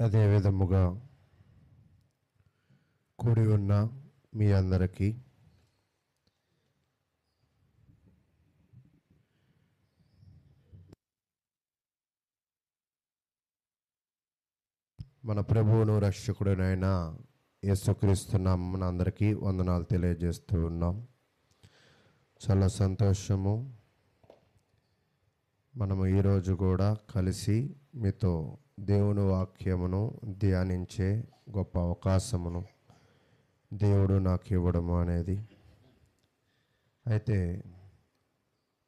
అదే విధముగా కూడి ఉన్న మీ అందరికీ మన ప్రభువును రక్షకుడునైన యేసుక్రీస్తు నామమున అందరికీ వందనాలు తెలియజేస్తూ ఉన్నాం. చాలా సంతోషము. మనము ఈరోజు కూడా కలిసి మీతో దేవుని వాక్యమును ధ్యానించే గొప్ప అవకాశమును దేవుడు నాకు ఇవ్వడము అనేది. అయితే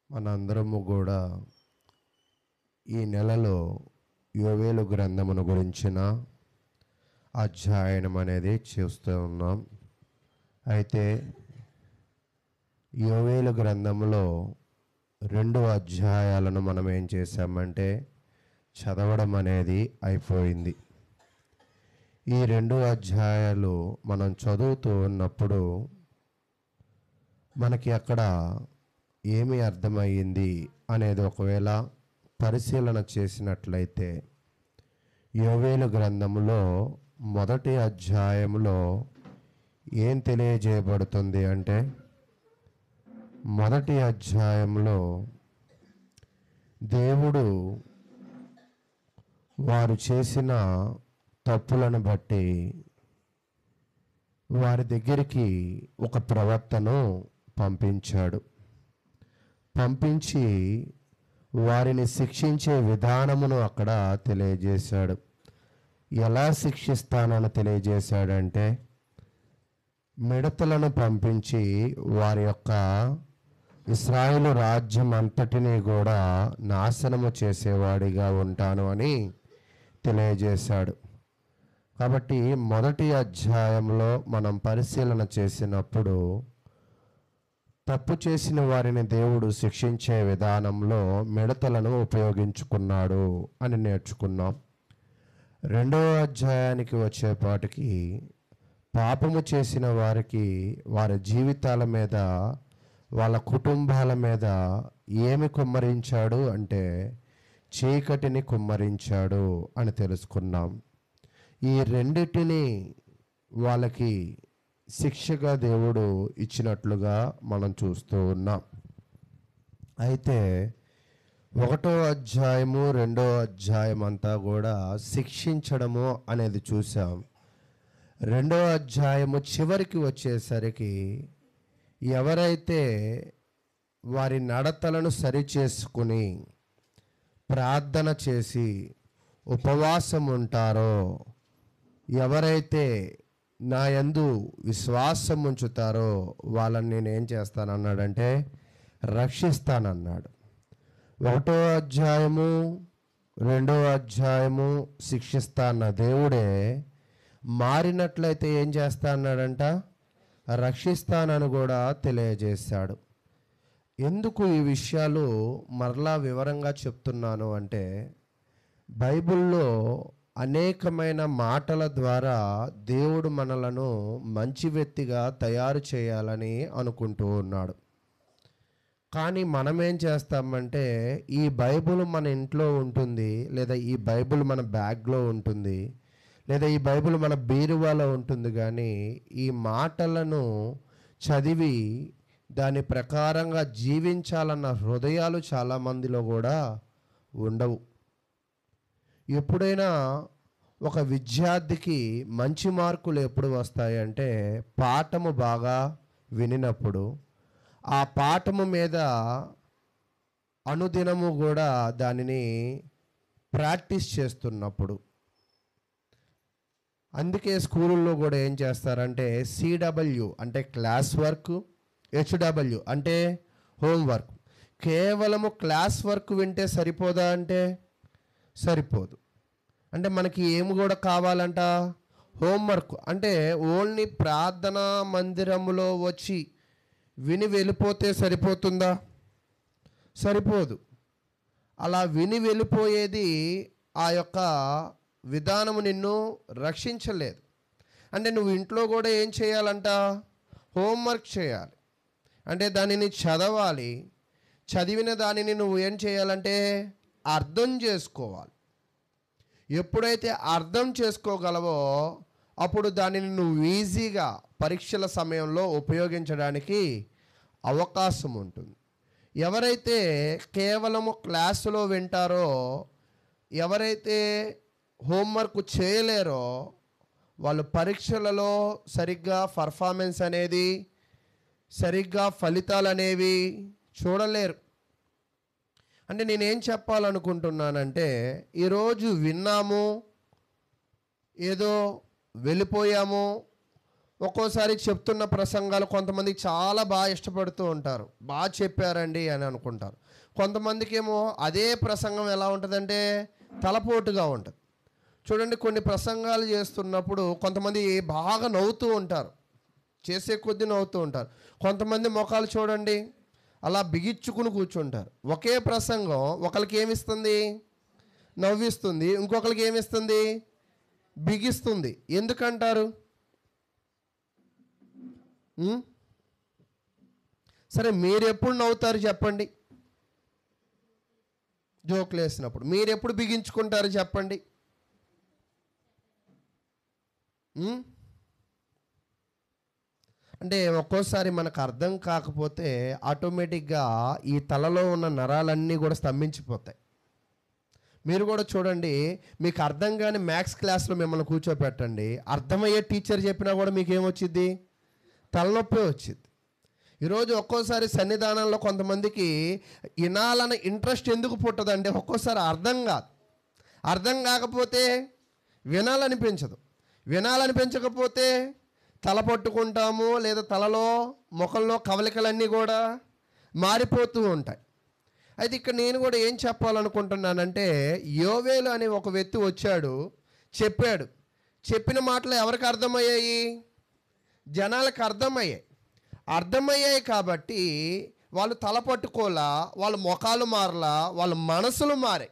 మనందరము కూడా ఈ నెలలో యోవేలు గ్రంథమును గురించిన అధ్యయనం అనేది చూస్తూ ఉన్నాం. అయితే యోవేలు గ్రంథములో 2 అధ్యాయాలను మనం ఏం చేశామంటే చదవడం అనేది అయిపోయింది. ఈ 2 అధ్యాయాలు మనం చదువుతూ ఉన్నప్పుడు మనకి అక్కడ ఏమి అర్థమయ్యింది అనేది ఒకవేళ పరిశీలన చేసినట్లయితే యోవేలు గ్రంథములో మొదటి అధ్యాయంలో ఏం తెలియజేయబడుతుంది అంటే, మొదటి అధ్యాయంలో దేవుడు వారు చేసిన తప్పులను బట్టి వారి దగ్గరికి ఒక ప్రవక్తను పంపించాడు. పంపించి వారిని శిక్షించే విధానమును అక్కడ తెలియజేశాడు. ఎలా శిక్షిస్తానని తెలియజేశాడంటే, మిడతలను పంపించి వారి యొక్క ఇశ్రాయేలు రాజ్యం అంతటినీ కూడా నాశనము చేసేవాడిగా ఉంటాను అని తెలియజేశాడు. కాబట్టి మొదటి అధ్యాయంలో మనం పరిశీలన చేసినప్పుడు తప్పు చేసిన వారిని దేవుడు శిక్షించే విధానంలో మిడతలను ఉపయోగించుకున్నాడు అని నేర్చుకున్నాం. 2వ అధ్యాయానికి వచ్చేపాటికి పాపము చేసిన వారికి వారి జీవితాల మీద వాళ్ళ కుటుంబాల మీద ఏమి కుమ్మరించాడు అంటే చీకటిని కుమ్మరించాడు అని తెలుసుకున్నాం. ఈ రెండిటిని వాళ్ళకి శిక్షగా దేవుడు ఇచ్చినట్లుగా మనం చూస్తూ ఉన్నాం. అయితే 1వ అధ్యాయము 2వ అధ్యాయం అంతా కూడా శిక్షించడము అనేది చూసాం. 2వ అధ్యాయము చివరికి వచ్చేసరికి ఎవరైతే వారి నడతలను సరిచేసుకుని ప్రార్థన చేసి ఉపవాసం ఉంటారో, ఎవరైతే నా యందు విశ్వాసం ఉంచుతారో వాళ్ళని నేనేం చేస్తానన్నాడంటే రక్షిస్తానన్నాడు. 1వ అధ్యాయము 2వ అధ్యాయము శిక్షిస్తా అన్న దేవుడే మారినట్లయితే ఏం చేస్తా అన్నాడంట, రక్షిస్తానని కూడా తెలియజేశాడు. ఎందుకు ఈ విషయాలు మరలా వివరంగా చెప్తున్నాను అంటే, బైబిల్లో అనేకమైన మాటల ద్వారా దేవుడు మనలను మంచి వ్యక్తిగా తయారు చేయాలని అనుకుంటూ ఉన్నాడు. కానీ మనమేం చేస్తామంటే, ఈ బైబిల్ మన ఇంట్లో ఉంటుంది, లేదా ఈ బైబిల్ మన బ్యాగ్లో ఉంటుంది, లేదా ఈ బైబిల్ మన బీరువాలో ఉంటుంది, కానీ ఈ మాటలను చదివి దాని ప్రకారంగా జీవించాలన్న హృదయాలు చాలామందిలో కూడా ఉండవు. ఎప్పుడైనా ఒక విద్యార్థికి మంచి మార్కులు ఎప్పుడు వస్తాయంటే, పాఠము బాగా వినినప్పుడు, ఆ పాఠము మీద అనుదినము కూడా దానిని ప్రాక్టీస్ చేస్తున్నప్పుడు. అందుకే స్కూళ్ళల్లో కూడా ఏం చేస్తారంటే CW అంటే క్లాస్ వర్క్, HW అంటే హోంవర్క్. కేవలము క్లాస్ వర్క్ వింటే సరిపోదా అంటే సరిపోదు. అంటే మనకి ఏమి కూడా కావాలంట, హోంవర్క్. అంటే ఓన్లీ ప్రార్థనా మందిరంలో వచ్చి విని వెళ్ళిపోతే సరిపోతుందా? సరిపోదు. అలా విని వెళ్ళిపోయేది ఆ యొక్క విధానము నిన్ను రక్షించలేదు. అంటే నువ్వు ఇంట్లో కూడా ఏం చేయాలంట, హోంవర్క్ చేయాలి. అంటే దానిని చదవాలి. చదివిన దానిని నువ్వు ఏం చేయాలంటే అర్థం చేసుకోవాలి. ఎప్పుడైతే అర్థం చేసుకోగలవో అప్పుడు దానిని నువ్వు ఈజీగా పరీక్షల సమయంలో ఉపయోగించడానికి అవకాశం ఉంటుంది. ఎవరైతే కేవలము క్లాసులో వింటారో, ఎవరైతే హోంవర్క్ చేయలేరో, వాళ్ళు పరీక్షలలో సరిగ్గా పర్ఫార్మెన్స్ అనేది, సరిగ్గా ఫలితాలు అనేవి చూడలేరు. అంటే నేనేం చెప్పాలనుకుంటున్నానంటే, ఈరోజు విన్నాము, ఏదో వెళ్ళిపోయాము. ఒక్కోసారి చెప్తున్న ప్రసంగాలు కొంతమంది చాలా బాగా ఇష్టపడుతూ ఉంటారు, బాగా చెప్పారండి అని అనుకుంటారు. కొంతమందికి ఏమో అదే ప్రసంగం ఎలా ఉంటుందంటే తలపోటుగా ఉంటుంది. చూడండి, కొన్ని ప్రసంగాలు చేస్తున్నప్పుడు కొంతమంది బాగా నవ్వుతూ ఉంటారు, చేసే కొద్దీ నవ్వుతూ ఉంటారు. కొంతమంది ముఖాలు చూడండి అలా బిగించుకుని కూర్చుంటారు. ఒకే ప్రసంగం ఒకరికి ఏమిస్తుంది? నవ్విస్తుంది. ఇంకొకరికి ఏమిస్తుంది? బిగిస్తుంది. ఎందుకంటారు? సరే, మీరు ఎప్పుడు నవ్వుతారు చెప్పండి? జోకులు వేసినప్పుడు. మీరు ఎప్పుడు బిగించుకుంటారు చెప్పండి? అంటే ఒక్కోసారి మనకు అర్థం కాకపోతే ఆటోమేటిక్గా ఈ తలలో ఉన్న నరాలన్నీ కూడా స్తంభించిపోతాయి. మీరు కూడా చూడండి, మీకు అర్థం కాని మ్యాథ్స్ క్లాస్లో మిమ్మల్ని కూర్చోపెట్టండి, అర్థమయ్యే టీచర్ చెప్పినా కూడా మీకు ఏమొచ్చింది? తలనొప్పి వచ్చింది. ఈరోజు ఒక్కోసారి సన్నిధానంలో కొంతమందికి వినాలన్న ఇంట్రెస్ట్ ఎందుకు పుట్టదంటే ఒక్కోసారి అర్థం కాదు. అర్థం కాకపోతే వినాలనిపించదు. వినాలనిపించకపోతే తల పట్టుకుంటాము, లేదా తలలో ముఖంలో కవలికలన్నీ కూడా మారిపోతూ ఉంటాయి. అయితే ఇక్కడ నేను కూడా ఏం చెప్పాలనుకుంటున్నానంటే, యోవేలు అనే ఒక వ్యక్తి వచ్చాడు, చెప్పాడు. చెప్పిన మాటలు ఎవరికి అర్థమయ్యాయి? జనాలకు అర్థమయ్యాయి. అర్థమయ్యాయి కాబట్టి వాళ్ళు తల పట్టుకోలా, వాళ్ళ ముఖాలు మారలా, వాళ్ళ మనసులు మారాయి.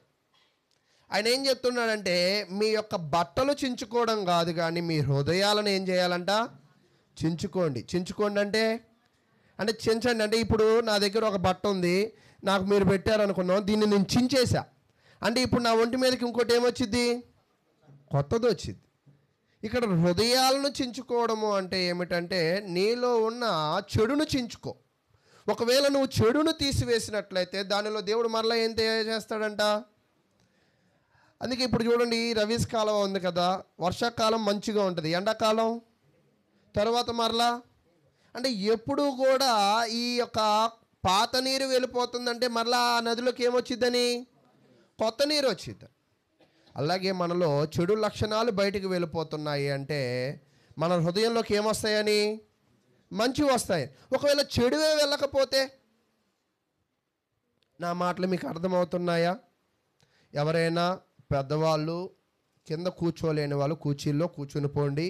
ఆయన ఏం చెప్తున్నాడంటే, మీ యొక్క బట్టలు చించుకోవడం కాదు కానీ మీ హృదయాలను ఏం చేయాలంట? చించుకోండి. చించుకోండి అంటే చించండి. అంటే ఇప్పుడు నా దగ్గర ఒక బట్ట ఉంది, నాకు మీరు పెట్టారనుకున్నాం, దీన్ని నేను చించేసా అంటే ఇప్పుడు నా ఒంటి మీదకి ఇంకోటి ఏమొచ్చింది? కొత్తది వచ్చింది. ఇక్కడ హృదయాలను చించుకోవడము అంటే ఏమిటంటే, నీలో ఉన్న చెడును చించుకో. ఒకవేళ నువ్వు చెడును తీసివేసినట్లయితే దానిలో దేవుడు మరలా ఏం చేస్తాడంట? అందుకే ఇప్పుడు చూడండి, రవీస్ కాలం ఉంది కదా, వర్షాకాలం మంచిగా ఉంటుంది, ఎండాకాలం తర్వాత మరలా అంటే ఎప్పుడు కూడా ఈ యొక్క పాత నీరు వెళ్ళిపోతుందంటే మరలా ఆ నదిలోకి ఏమొచ్చిద్దని? కొత్త నీరు వచ్చిద్ది. అలాగే మనలో చెడు లక్షణాలు బయటికి వెళ్ళిపోతున్నాయి అంటే మన హృదయంలోకి ఏమొస్తాయని? మంచి వస్తాయి. ఒకవేళ చెడువే వెళ్ళకపోతే? నా మాటలు మీకు అర్థమవుతున్నాయా? ఎవరైనా పెద్దవాళ్ళు కింద కూర్చోలేని వాళ్ళు కుర్చీల్లో కూర్చుని పోండి.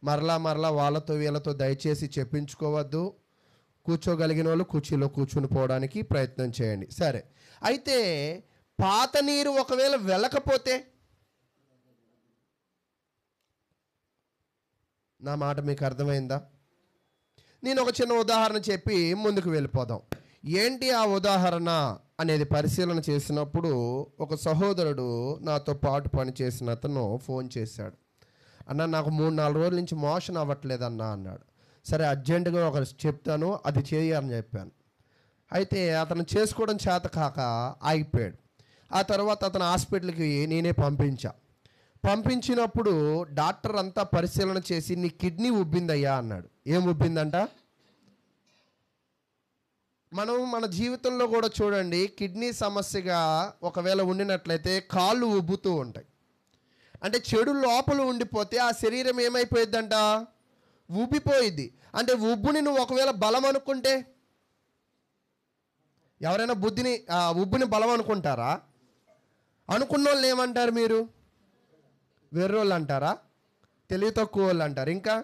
మరలా వాళ్ళతో వీళ్ళతో దయచేసి చెప్పించుకోవద్దు. కూర్చోగలిగిన వాళ్ళు కుర్చీలో కూర్చుని పోవడానికి ప్రయత్నం చేయండి. సరే, అయితే పాత నీరు ఒకవేళ వెళ్ళకపోతే? నా మాట మీకు అర్థమైందా? నేను ఒక చిన్న ఉదాహరణ చెప్పి ముందుకు వెళ్ళిపోదాం. ఏంటి ఆ ఉదాహరణ అనేది పరిశీలన చేసినప్పుడు ఒక సహోదరుడు నాతో పాటు పనిచేసిన అతను ఫోన్ చేశాడు. అన్న, నాకు 3-4 రోజుల నుంచి మోషన్ అవ్వట్లేదన్నా అన్నాడు. సరే, అర్జెంటుగా ఒక చెప్తాను, అది చేయాలని చెప్పాను. అయితే అతను చేసుకోవడం చేత కాక ఆగిపోయాడు. ఆ తర్వాత అతను హాస్పిటల్కి నేనే పంపించినప్పుడు డాక్టర్ అంతా పరిశీలన చేసి, నీ కిడ్నీ ఉబ్బిందయ్యా అన్నాడు. ఏం ఉబ్బిందంట? మనం మన జీవితంలో కూడా చూడండి, కిడ్నీ సమస్యగా ఒకవేళ ఉండినట్లయితే కాళ్ళు ఉబ్బుతూ ఉంటాయి. అంటే చెడు లోపల ఉండిపోతే ఆ శరీరం ఏమైపోయిద్దంట? ఉబ్బిపోయిద్ది. అంటే ఉబ్బుని నువ్వు ఒకవేళ బలం అనుకుంటే, ఎవరైనా ఉబ్బుని బలం అనుకుంటారా? అనుకున్న వాళ్ళు ఏమంటారు? మీరు వెర్రోళ్ళు అంటారా? తెలివి తక్కువ వాళ్ళు అంటారు, ఇంకా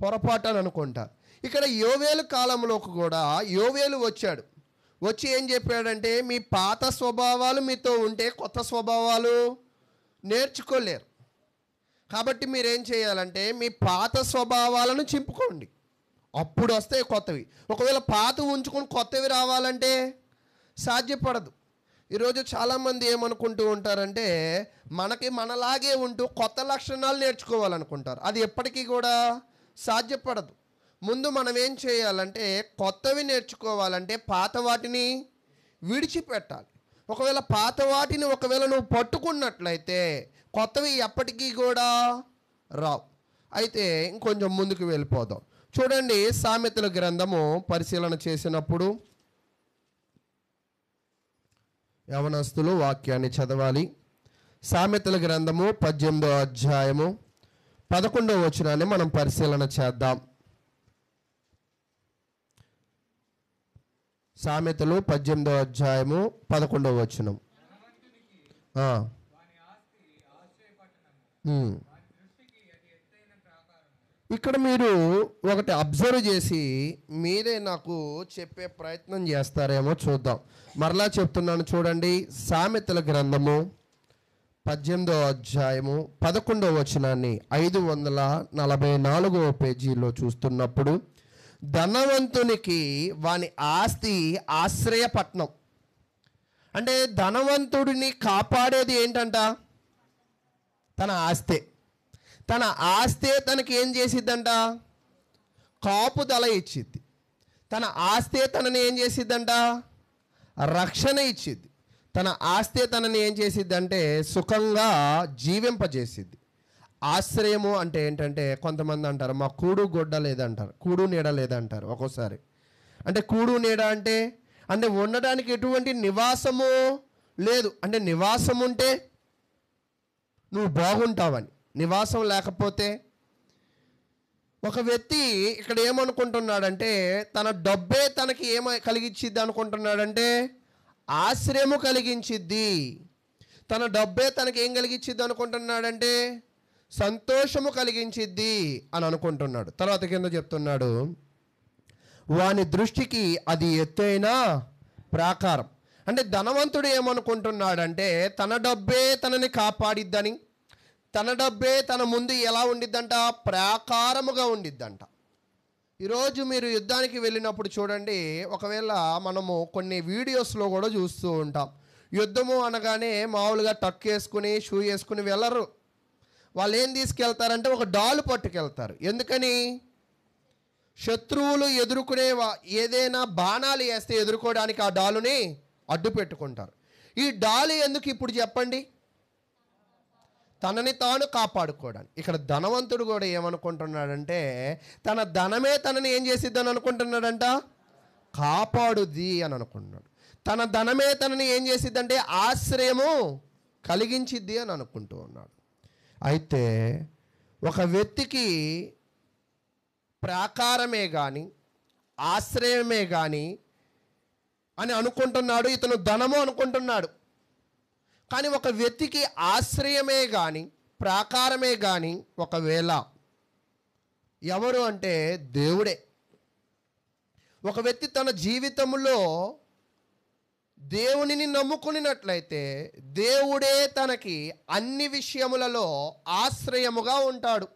పొరపాటు అని అనుకుంటారు. ఇక్కడ యోవేలు కాలంలోకి కూడా యోవేలు వచ్చి ఏం చెప్పాడంటే, మీ పాత స్వభావాలు మీతో ఉంటే కొత్త స్వభావాలు నేర్చుకోలేరు. కాబట్టి మీరేం చేయాలంటే మీ పాత స్వభావాలను చింపుకోండి, అప్పుడు వస్తాయి కొత్తవి. ఒకవేళ పాత ఉంచుకొని కొత్తవి రావాలంటే సాధ్యపడదు. ఈరోజు చాలామంది ఏమనుకుంటూ ఉంటారంటే మనకి మనలాగే ఉంటూ కొత్త లక్షణాలు నేర్చుకోవాలనుకుంటారు. అది ఎప్పటికీ కూడా సాధ్యపడదు. ముందు మనం ఏం చేయాలంటే కొత్తవి నేర్చుకోవాలంటే పాత వాటిని విడిచిపెట్టాలి. ఒకవేళ పాత వాటిని నువ్వు పట్టుకున్నట్లయితే కొత్తవి ఎప్పటికీ కూడా రావు. అయితే ఇంకొంచెం ముందుకు వెళ్ళిపోదాం. చూడండి, సామెతల గ్రంథము పరిశీలన చేసినప్పుడు యవనస్తులు వాక్యాన్ని చదవాలి. సామెతల గ్రంథము 18వ అధ్యాయము 11వ వచనాన్ని మనం పరిశీలన చేద్దాం. సామెతలు 18వ అధ్యాయము 11వ వచనం. ఇక్కడ మీరు ఒకటి అబ్జర్వ్ చేసి మీరే నాకు చెప్పే ప్రయత్నం చేస్తారేమో చూద్దాం. మరలా చెప్తున్నాను చూడండి. సామెతల గ్రంథము 18వ అధ్యాయము 11వ వచనాన్ని 544వ పేజీలో చూస్తున్నప్పుడు, ధనవంతునికి వాని ఆస్తి ఆశ్రయపట్నం. అంటే ధనవంతుడిని కాపాడేది ఏంటంట? తన ఆస్తే. తన ఆస్తే తనకి ఏం చేసిద్దంట? కాపుదల ఇచ్చిద్ది. తన ఆస్తే తనని ఏం చేసిద్దంట? రక్షణ ఇచ్చిద్ది. తన ఆస్తే తనని ఏం చేసిద్దంటే సుఖంగా జీవింపజేసిద్ది. ఆశ్రయము అంటే ఏంటంటే, కొంతమంది అంటారు మా కూడు గొడ్డ లేదంటారు, కూడు నీడ లేదంటారు ఒక్కోసారి. అంటే కూడు నీడ అంటే ఉండడానికి ఎటువంటి నివాసము లేదు. అంటే నివాసం ఉంటే నువ్వు బాగుంటావని, నివాసం లేకపోతే. ఒక వ్యక్తి ఇక్కడ ఏమనుకుంటున్నాడంటే తన డబ్బే తనకి కలిగించిద్ది అనుకుంటున్నాడంటే ఆశ్రయము కలిగించిద్ది. తన డబ్బే తనకి ఏం కలిగించిద్ది అనుకుంటున్నాడంటే సంతోషము కలిగించిద్ది అని అనుకుంటున్నాడు. తర్వాత కింద చెప్తున్నాడు, వాని దృష్టికి అది ఎత్తైన ప్రాకారం. అంటే ధనవంతుడు ఏమనుకుంటున్నాడంటే తన డబ్బే తనని కాపాడిద్దని, తన డబ్బే తన ముందు ఎలా ఉండిద్దంట? ప్రాకారముగా ఉండిద్దంట. ఈరోజు మీరు యుద్ధానికి వెళ్ళినప్పుడు చూడండి, ఒకవేళ మనము కొన్ని వీడియోస్లో కూడా చూస్తూ ఉంటాం. యుద్ధము అనగానే మామూలుగా టక్ వేసుకుని షూ వేసుకుని వెళ్ళరు. వాళ్ళు ఏం తీసుకెళ్తారంటే ఒక డాలు పట్టుకెళ్తారు. ఎందుకని? శత్రువులు ఎదుర్కొనే ఏదైనా బాణాలు వేస్తే ఎదుర్కోవడానికి ఆ డాలుని అడ్డు పెట్టుకుంటారు. ఈ డాలు ఎందుకు ఇప్పుడు చెప్పండి? తనని తాను కాపాడుకోవడానికి. ఇక్కడ ధనవంతుడు కూడా ఏమనుకుంటున్నాడంటే తన ధనమే తనని ఏం చేసిద్దని అనుకుంటున్నాడంట? కాపాడుద్ది అని అనుకుంటున్నాడు. తన ధనమే తనని ఏం చేసిద్దంటే ఆశ్రయము కలిగించిద్ది అని అనుకుంటూ ఉన్నాడు. అయితే ఒక వ్యక్తికి ప్రాకారమే కానీ ఆశ్రయమే కానీ అని అనుకుంటున్నాడు, ఇతను ధనము అనుకుంటున్నాడు. కానీ ఒక వ్యక్తికి ఆశ్రయమే కానీ ప్రాకారమే కానీ ఒకవేళ ఎవరు అంటే దేవుడే. ఒక వ్యక్తి తన జీవితంలో దేవునిని నమ్ముకున్నట్లయితే దేవుడే తనకి అన్ని విషయములలో ఆశ్రయముగా ఉంటాడు.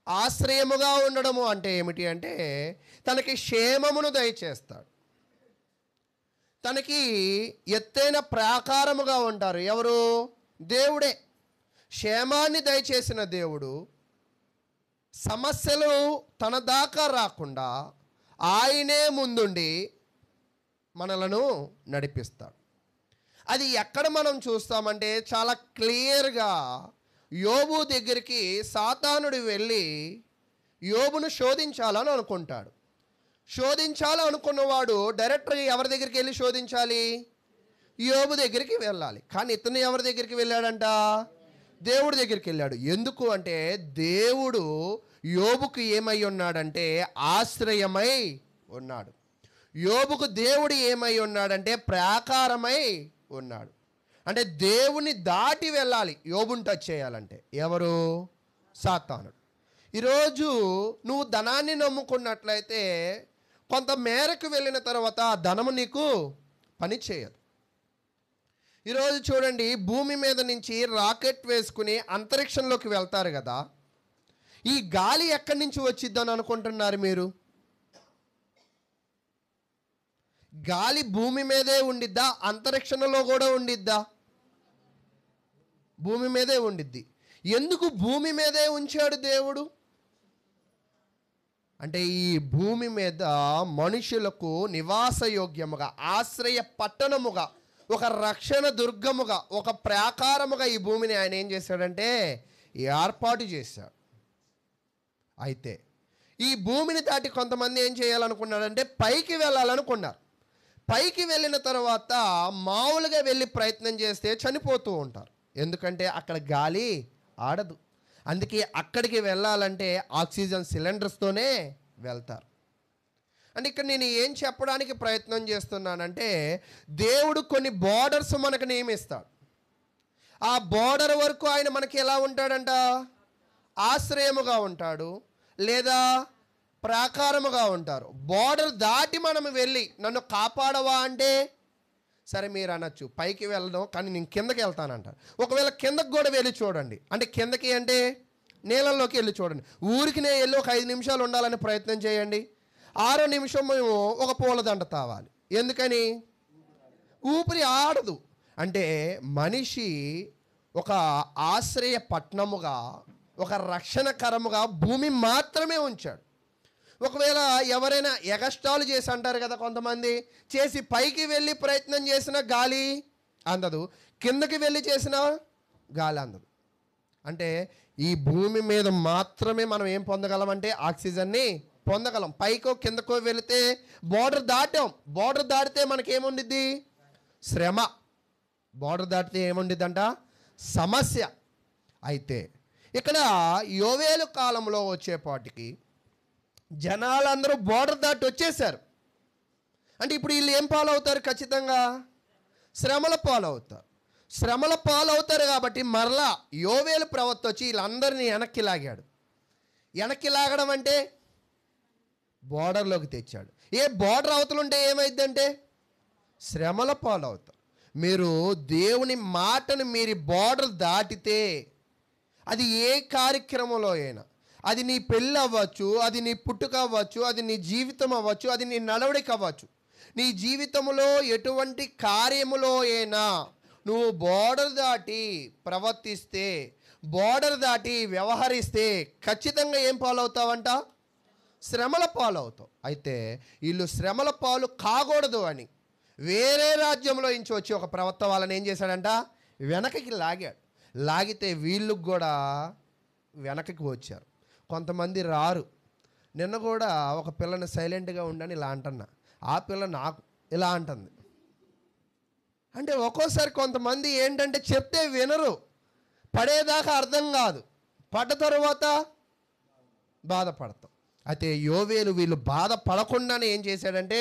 ఆశ్రయముగా ఉండడము అంటే ఏమిటి అంటే తనకి క్షేమమును దయచేస్తాడు. తనకి ఎత్తైన ప్రాకారముగా ఉంటారు. ఎవరు? దేవుడే. క్షేమాన్ని దయచేసిన దేవుడు సమస్యలు తన దాకా రాకుండా ఆయనే ముందుండి మనలను నడిపిస్తాడు. అది ఎక్కడ మనం చూస్తామంటే చాలా క్లియర్గా యోబు దగ్గరికి సాతానుడు వెళ్ళి యోబును శోధించాలని అనుకుంటాడు. శోధించాలనుకున్నవాడు డైరెక్ట్గా ఎవరి దగ్గరికి వెళ్ళి శోధించాలి? యోబు దగ్గరికి వెళ్ళాలి. కానీ ఇతను ఎవరి దగ్గరికి వెళ్ళాడంట? దేవుడి దగ్గరికి వెళ్ళాడు. ఎందుకు అంటే దేవుడు యోబుకు ఏమై ఉన్నాడంటే ఆశ్రయమై ఉన్నాడు. యోబుకు దేవుడు ఏమై ఉన్నాడంటే ప్రాకారమై ఉన్నాడు. అంటే దేవుని దాటి వెళ్ళాలి యోబుని టచ్ చేయాలంటే. ఎవరు? సాతానుడు. ఈరోజు నువ్వు ధనాన్ని నమ్ముకున్నట్లయితే కొంత మేరకు వెళ్ళిన తర్వాత ఆ ధనము నీకు పని చేయదు. ఈరోజు చూడండి, భూమి మీద నుంచి రాకెట్ వేసుకుని అంతరిక్షంలోకి వెళ్తారు కదా, ఈ గాలి ఎక్కడి నుంచి వచ్చిద్దని అనుకుంటున్నారు మీరు? గాలి భూమి మీదే ఉండిద్దా, అంతరిక్షంలో కూడా ఉండిద్దా? భూమి మీదే ఉండిద్ది. ఎందుకు భూమి మీదే ఉంచాడు దేవుడు అంటే, ఈ భూమి మీద మనుషులకు నివాసయోగ్యముగా, ఆశ్రయ పట్టణముగా, ఒక రక్షణ దుర్గముగా, ఒక ప్రాకారముగా ఈ భూమిని ఆయన ఏం చేశాడంటే ఏర్పాటు చేశాడు. అయితే ఈ భూమిని దాటి కొంతమంది ఏం చేయాలనుకున్నారంటే పైకి వెళ్ళాలనుకున్నారు. పైకి వెళ్ళిన తర్వాత మామూలుగా వెళ్ళి ప్రయత్నం చేస్తే చనిపోతూ ఉంటారు. ఎందుకంటే అక్కడ గాలి ఆడదు. అందుకే అక్కడికి వెళ్ళాలంటే ఆక్సిజన్ సిలిండర్స్తోనే వెళ్తారు. అంటే ఇక్కడ నేను ఏం చెప్పడానికి ప్రయత్నం చేస్తున్నానంటే, దేవుడు కొన్ని బోర్డర్స్ మనకు నియమిస్తాడు. ఆ బోర్డర్ వరకు ఆయన మనకి ఎలా ఉంటాడంట? ఆశ్రయముగా ఉంటాడు, లేదా ప్రాకారముగా ఉంటారు. బోర్డర్ దాటి మనం వెళ్ళి నన్ను కాపాడవా అంటే, సరే మీరు అనొచ్చు పైకి వెళ్ళడం, కానీ నేను కిందకి వెళ్తానంటారు. ఒకవేళ కిందకి కూడా వెళ్ళి చూడండి. అంటే కిందకి అంటే నీళ్ళల్లోకి వెళ్ళి చూడండి. ఊరికి నేను వెళ్ళి ఒక 5 నిమిషాలు ఉండాలని ప్రయత్నం చేయండి. 6వ నిమిషం మేము ఒక పూలదండ తావాలి. ఎందుకని? ఊపిరి ఆడదు. అంటే మనిషి ఒక ఆశ్రయ పట్నముగా, ఒక రక్షణకరముగా భూమి మాత్రమే ఉంచాడు. ఒకవేళ ఎవరైనా ఎగస్టాలు చేసి అంటారు కదా, కొంతమంది చేసి పైకి వెళ్ళి ప్రయత్నం చేసిన గాలి అందదు, కిందకి వెళ్ళి చేసిన గాలి అందదు. అంటే ఈ భూమి మీద మాత్రమే మనం ఏం పొందగలం అంటే ఆక్సిజన్ని పొందగలం. పైకో కిందకో వెళితే బోర్డర్ దాటాం. బోర్డర్ దాటితే మనకేముండిద్ది? శ్రమ. బోర్డర్ దాటితే ఏముండిద్దంట? సమస్య. అయితే ఇక్కడ యోవేలు కాలంలో వచ్చేపాటికి జనాలందరూ బోర్డర్ దాటి వచ్చేసారు. అంటే ఇప్పుడు వీళ్ళు ఏం పాలవుతారు? ఖచ్చితంగా శ్రమల పాలవుతారు. శ్రమల పాలవుతారు కాబట్టి మరలా యోవేలు ప్రవక్త వచ్చి వీళ్ళందరినీ వెనక్కి లాగాడు. వెనక్కి లాగడం అంటే బోర్డర్లోకి తెచ్చాడు. ఏ బోర్డర్ అవతలుంటే ఏమైందంటే శ్రమల పాలవుతారు. మీరు దేవుని మాటను మీరు బోర్డర్ దాటితే, అది ఏ కార్యక్రమంలో అయినా, అది నీ పెళ్ళి అవ్వచ్చు, అది నీ పుట్టుక అవ్వచ్చు, అది నీ జీవితం అవ్వచ్చు, అది నీ నడవడిక అవ్వచ్చు, నీ జీవితంలో ఎటువంటి కార్యములో అయినా నువ్వు బోర్డర్ దాటి ప్రవర్తిస్తే, బోర్డర్ దాటి వ్యవహరిస్తే ఖచ్చితంగా ఏం పాలవుతావంట? శ్రమల పాలవుతావు. అయితే వీళ్ళు శ్రమల పాలు కాకూడదు అని వేరే రాజ్యంలో నుంచి వచ్చి ఒక ప్రవక్త వాళ్ళని ఏం చేశాడంట? వెనకకి లాగాడు. లాగితే వీళ్ళు కూడా వెనకకి వచ్చారు. కొంతమంది రారు. నిన్న కూడా ఒక పిల్లని సైలెంట్గా ఉండని ఇలా అంటున్నా, ఆ పిల్ల నాకు ఇలా అంటుంది. అంటే ఒక్కోసారి కొంతమంది ఏంటంటే చెప్తే వినరు, పడేదాకా అర్థం కాదు, పడ్డ తరువాత బాధపడతాం. అయితే యోవేలు వీళ్ళు బాధపడకుండానే ఏం చేశాడంటే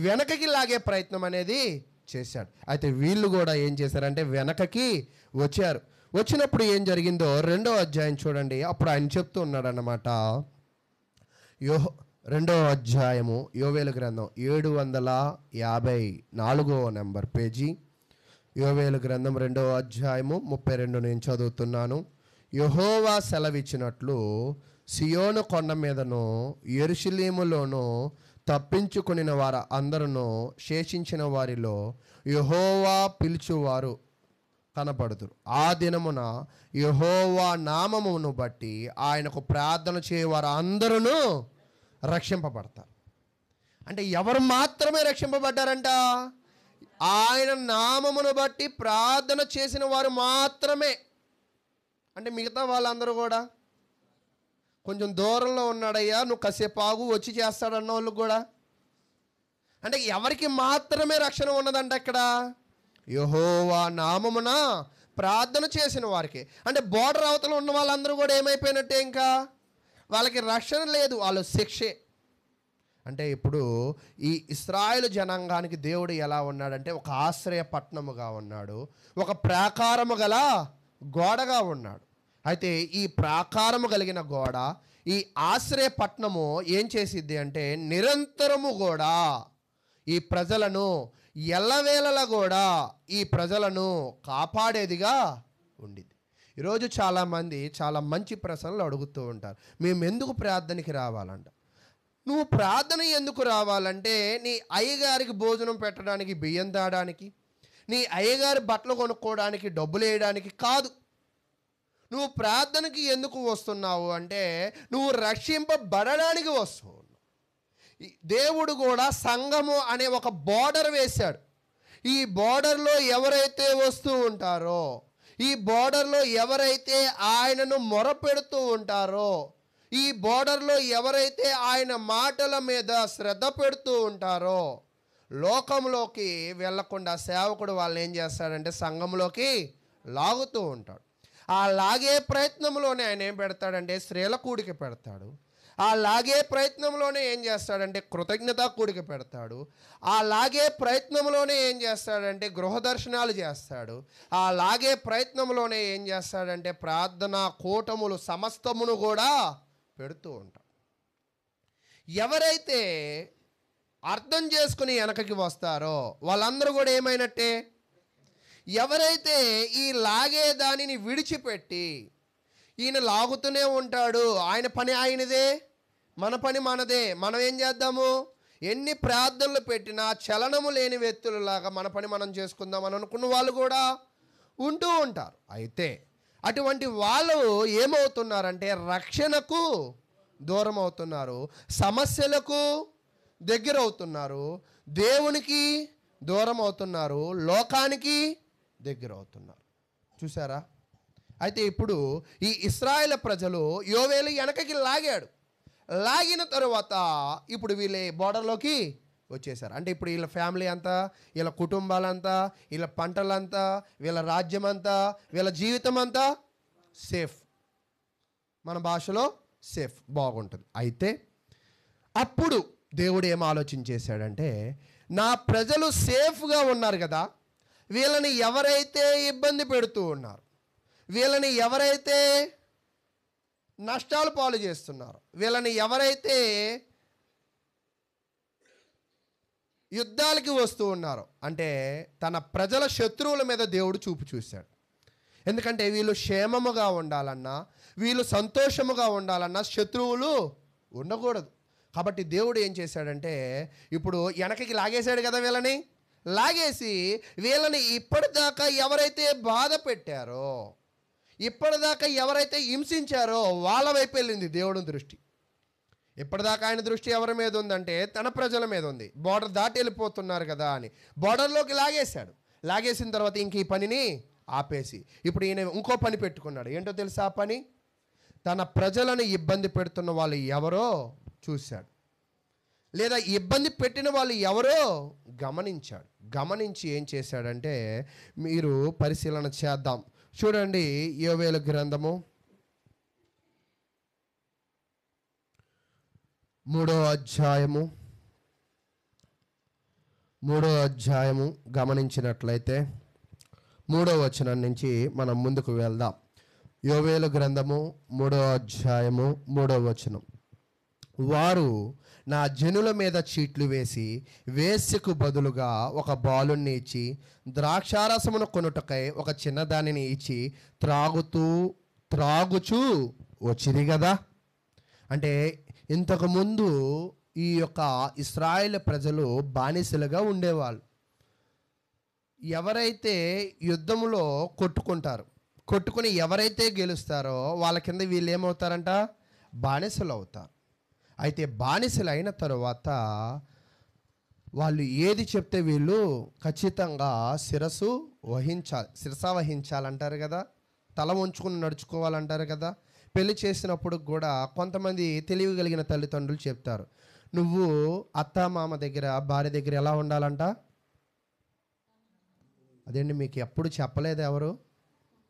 వెనకకి లాగే ప్రయత్నం అనేది చేశాడు. అయితే వీళ్ళు కూడా ఏం చేశారంటే వెనకకి వచ్చారు. వచ్చినప్పుడు ఏం జరిగిందో 2వ అధ్యాయం చూడండి. అప్పుడు ఆయన చెప్తూ ఉన్నాడు అన్నమాట. 2వ అధ్యాయము యోవేలు గ్రంథం 754వ నెంబర్ పేజీ. యోవేలు గ్రంథం 2వ అధ్యాయము 32 నేను చదువుతున్నాను. యెహోవా సెలవిచ్చినట్లు సియోను కొండ మీదను యెరూషలేములోను తప్పించుకొనిన వారు అందరూ శేషించిన వారిలో యెహోవా పిలుచువారు కనపడుతురు. ఆ దినమున యెహోవా నామమును బట్టి ఆయనకు ప్రార్థన చేయవారు అందరూ రక్షింపబడతారు. అంటే ఎవరు మాత్రమే రక్షింపబడ్డారంట? ఆయన నామమును బట్టి ప్రార్థన చేసిన వారు మాత్రమే. అంటే మిగతా వాళ్ళందరూ కూడా కొంచెం దూరంలో ఉన్నాడయ్యా, నువ్వు కాసేపు ఆగు వచ్చి చేస్తాడన్న వాళ్ళు కూడా, అంటే ఎవరికి మాత్రమే రక్షణ ఉన్నదంట ఇక్కడ? యెహోవా నామమున ప్రార్థన చేసిన వారికి. అంటే బోర్డర్ అవతల ఉన్న వాళ్ళందరూ కూడా ఏమైపోయినట్టే, ఇంకా వాళ్ళకి రక్షణ లేదు, వాళ్ళు శిక్షే. అంటే ఇప్పుడు ఈ ఇశ్రాయేలు జనాంగానికి దేవుడు ఎలా ఉన్నాడంటే ఒక ఆశ్రయ పట్టణముగా ఉన్నాడు, ఒక ప్రాకారము గల గోడగా ఉన్నాడు. అయితే ఈ ప్రాకారము కలిగిన గోడ, ఈ ఆశ్రయ పట్టణము ఏం చేసిద్ది అంటే నిరంతరము కూడా ఈ ప్రజలను ఎల్లవేళలా కూడా ఈ ప్రజలను కాపాడేదిగా ఉండిద్ది. ఈరోజు చాలామంది చాలా మంచి ప్రశ్నలు అడుగుతూ ఉంటారు. మేము ఎందుకు ప్రార్థనకి రావాలంట? నువ్వు ప్రార్థన ఎందుకు రావాలంటే నీ అయ్యగారికి భోజనం పెట్టడానికి, బియ్యం తాడానికి, నీ అయ్యగారి బట్టలు కొనుక్కోవడానికి, డబ్బులు వేయడానికి కాదు. నువ్వు ప్రార్థనకి ఎందుకు వస్తున్నావు అంటే నువ్వు రక్షింపబడడానికి వస్తున్నావు. దేవుడు కూడా సంఘము అనే ఒక బోర్డర్ వేశాడు. ఈ బోర్డర్లో ఎవరైతే వస్తూ ఉంటారో, ఈ బోర్డర్లో ఎవరైతే ఆయనను మొరపెడుతూ ఉంటారో, ఈ బోర్డర్లో ఎవరైతే ఆయన మాటల మీద శ్రద్ధ పెడుతూ ఉంటారో, లోకంలోకి వెళ్లకుండా సేవకుడు వాళ్ళని ఏం చేస్తాడంటే సంఘంలోకి లాగుతూ ఉంటాడు. ఆ లాగే ప్రయత్నంలోనే ఆయన ఏం పెడతాడంటే స్త్రీల కూడిక పెడతాడు. ఆ లాగే ప్రయత్నంలోనే ఏం చేస్తాడంటే కృతజ్ఞత కూడిక పెడతాడు. ఆ లాగే ప్రయత్నంలోనే ఏం చేస్తాడంటే గృహ దర్శనాలు చేస్తాడు. ఆ లాగే ప్రయత్నంలోనే ఏం చేస్తాడంటే ప్రార్థనా కూటములు సమస్తమును కూడా పెడుతూ ఉంటాడు. ఎవరైతే అర్థం చేసుకుని వెనకకి వస్తారో వాళ్ళందరూ కూడా ఏమైనట్టే. ఎవరైతే ఈ లాగే దానిని విడిచిపెట్టి ఈయన లాగుతూనే ఉంటాడు, ఆయన పని ఆయనదే, మన పని మనదే, మనం ఏం చేద్దాము, ఎన్ని ప్రార్థనలు పెట్టినా చలనము లేని వ్యక్తులలాగా మన పని మనం చేసుకుందాం అని అనుకున్న వాళ్ళు కూడా ఉంటూ ఉంటారు. అయితే అటువంటి వాళ్ళు ఏమవుతున్నారంటే రక్షణకు దూరం అవుతున్నారు, సమస్యలకు దగ్గర అవుతున్నారు, దేవునికి దూరం అవుతున్నారు, లోకానికి దగ్గర అవుతున్నారు. చూసారా? అయితే ఇప్పుడు ఈ ఇశ్రాయేలు ప్రజలు యోవేలు వెనకకి లాగాడు. లాగిన తరువాత ఇప్పుడు వీళ్ళ బోర్డర్లోకి వచ్చేసారు. అంటే ఇప్పుడు వీళ్ళ ఫ్యామిలీ అంతా, వీళ్ళ కుటుంబాలంతా, వీళ్ళ పంటలంతా, వీళ్ళ రాజ్యం అంతా, వీళ్ళ జీవితం అంతా సేఫ్. మన భాషలో సేఫ్, బాగుంటుంది. అయితే అప్పుడు దేవుడు ఏం ఆలోచన చేశాడంటే నా ప్రజలు సేఫ్గా ఉన్నారు కదా, వీళ్ళని ఎవరైతే ఇబ్బంది పెడుతూ ఉన్నారు, వీళ్ళని ఎవరైతే నష్టాలు పాలు చేస్తున్నారు, వీళ్ళని ఎవరైతే యుద్ధాలకి వస్తూ ఉన్నారో, అంటే తన ప్రజల శత్రువుల మీద దేవుడు చూపు చూశాడు. ఎందుకంటే వీళ్ళు క్షేమముగా ఉండాలన్నా, వీళ్ళు సంతోషముగా ఉండాలన్నా శత్రువులు ఉండకూడదు. కాబట్టి దేవుడు ఏం చేశాడంటే ఇప్పుడు వెనకకి లాగేశాడు కదా, వీళ్ళని లాగేసి వీళ్ళని ఇప్పటిదాకా ఎవరైతే బాధ పెట్టారో, ఇప్పటిదాకా ఎవరైతే హింసించారో వాళ్ళ వైపు వెళ్ళింది దేవుడి దృష్టి. ఇప్పటిదాకా ఆయన దృష్టి ఎవరి మీద ఉందంటే తన ప్రజల మీద ఉంది. బోర్డర్ దాటి వెళ్ళిపోతున్నారు కదా అని బోర్డర్లోకి లాగేశాడు. లాగేసిన తర్వాత ఇంక ఈ పనిని ఆపేసి ఇప్పుడు ఈయన ఇంకో పని పెట్టుకున్నాడు. ఏంటో తెలుసా ఆ పని? తన ప్రజలను ఇబ్బంది పెడుతున్న వాళ్ళు ఎవరో చూశాడు, లేదా ఇబ్బంది పెట్టిన వాళ్ళు ఎవరో గమనించాడు. గమనించి ఏం చేశాడంటే మీరు పరిశీలన చేద్దాం. చూడండి, యోవేలు గ్రంథము 3వ అధ్యాయము గమనించినట్లయితే 3వ వచనం నుంచి మనం ముందుకు వెళ్దాం. యోవేలు గ్రంథము 3వ అధ్యాయము 3వ వచనం. వారు నా జనుల మీద చీట్లు వేసి వేశ్యకు బదులుగా ఒక బాలుని ఇచ్చి ద్రాక్షారసమును కొనుటకై ఒక చిన్నదానిని ఇచ్చి త్రాగుచూ వచ్చింది కదా. అంటే ఇంతకుముందు ఈ యొక్క ఇశ్రాయేలు ప్రజలు బానిసలుగా ఉండేవాళ్ళు. ఎవరైతే యుద్ధములో కొట్టుకుని ఎవరైతే గెలుస్తారో వాళ్ళ కింద వీళ్ళు ఏమవుతారంట, బానిసలు అవుతారు. అయితే బానిసలు అయిన తరువాత వాళ్ళు ఏది చెప్తే వీళ్ళు ఖచ్చితంగా శిరస వహించాలంటారు కదా, తల వంచుకుని నడుచుకోవాలంటారు కదా. పెళ్లి చేసినప్పుడు కూడా కొంతమంది తెలివి కలిగిన తల్లిదండ్రులు చెప్తారు, నువ్వు అత్తామామ దగ్గర భార్య దగ్గర ఎలా ఉండాలంట. అదేంటి మీకు ఎప్పుడు చెప్పలేదు ఎవరు?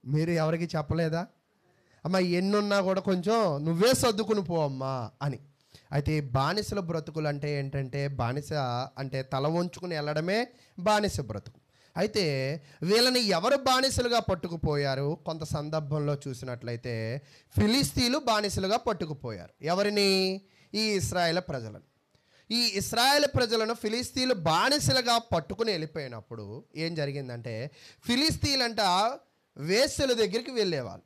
మీరు ఎవరికి చెప్పలేదా? అమ్మ ఎన్నున్నా కూడా కొంచెం నువ్వే సర్దుకుని పో అమ్మా అని. అయితే బానిసల బ్రతుకులు అంటే ఏంటంటే, బానిస అంటే తల వంచుకుని వెళ్ళడమే బానిస బ్రతుకు. అయితే వీళ్ళని ఎవరు బానిసలుగా పట్టుకుపోయారు? కొంత సందర్భంలో చూసినట్లయితే ఫిలిస్తీన్లు బానిసలుగా పట్టుకుపోయారు. ఎవరిని? ఈ ఇశ్రాయేలు ప్రజలను. ఈ ఇశ్రాయేలు ప్రజలను ఫిలిస్తీన్లు బానిసలుగా పట్టుకుని వెళ్ళిపోయినప్పుడు ఏం జరిగిందంటే, ఫిలిస్తీన్లంట వేశ్యల దగ్గరికి వెళ్ళేవాళ్ళు.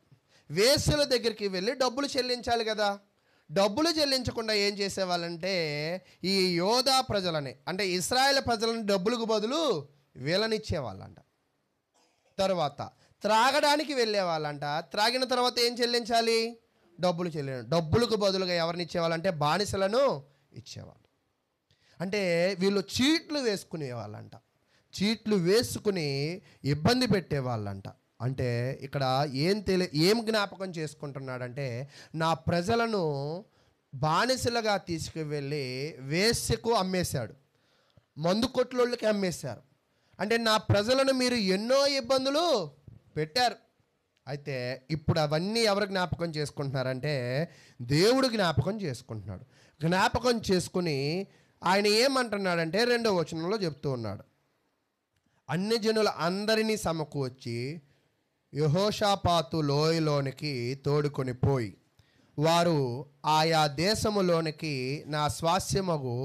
వేశ్యల దగ్గరికి వెళ్ళి డబ్బులు చెల్లించాలి కదా. డబ్బులు చెల్లించకుండా ఏం చేసేవాళ్ళంటే ఈ యోధా ప్రజలని, అంటే ఇశ్రాయేల్ ప్రజలని డబ్బులకు బదులు వీళ్ళనిచ్చేవాళ్ళంట. తర్వాత త్రాగడానికి వెళ్ళేవాళ్ళంట. త్రాగిన తర్వాత ఏం చెల్లించాలి? డబ్బులకు బదులుగా ఎవరిని ఇచ్చేవాళ్ళంటే బానిసలను ఇచ్చేవాళ్ళు. అంటే వీళ్ళు చీట్లు వేసుకునేవాళ్ళంట. చీట్లు వేసుకుని ఇబ్బంది పెట్టేవాళ్ళంట. అంటే ఇక్కడ ఏం జ్ఞాపకం చేసుకుంటున్నాడంటే, నా ప్రజలను బానిసలుగా తీసుకువెళ్ళి వేశ్యకు అమ్మేశాడు, మందు కొట్లోళ్ళకి అమ్మేశారు. అంటే నా ప్రజలను మీరు ఎన్నో ఇబ్బందులు పెట్టారు. అయితే ఇప్పుడు అవన్నీ ఎవరు జ్ఞాపకం చేసుకుంటున్నారంటే దేవుడు జ్ఞాపకం చేసుకుంటున్నాడు. జ్ఞాపకం చేసుకుని ఆయన ఏమంటున్నాడంటే 2వ వచనంలో చెప్తూ ఉన్నాడు, అన్ని జనుల అందరినీ సమకూర్చి యెహోషాపాతు లోయలోనికి తోడుకొని పోయి వారు ఆయా దేశములోనికి నా స్వాస్యమగు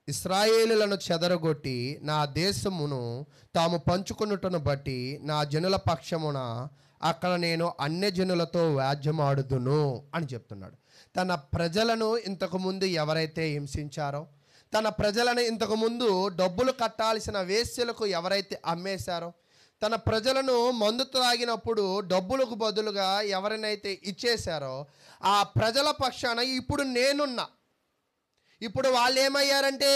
ఇశ్రాయేలులను చెదరగొట్టి నా దేశమును తాము పంచుకొనుటను బట్టి నా జనుల పక్షమున అక్కడ నేను అన్యజనులతో వ్యాజ్యమాడుదును అని చెప్తున్నాడు. తన ప్రజలను ఇంతకుముందు ఎవరైతే హింసించారో, తన ప్రజలను ఇంతకుముందు డబ్బులు కట్టాల్సిన వేశ్యలకు ఎవరైతే అమ్మేశారో, తన ప్రజలను మందు త్రాగినప్పుడు డబ్బులకు బదులుగా ఎవరినైతే ఇచ్చేశారో ఆ ప్రజల పక్షాన ఇప్పుడు నేనున్నా. ఇప్పుడు వాళ్ళు ఏమయ్యారంటే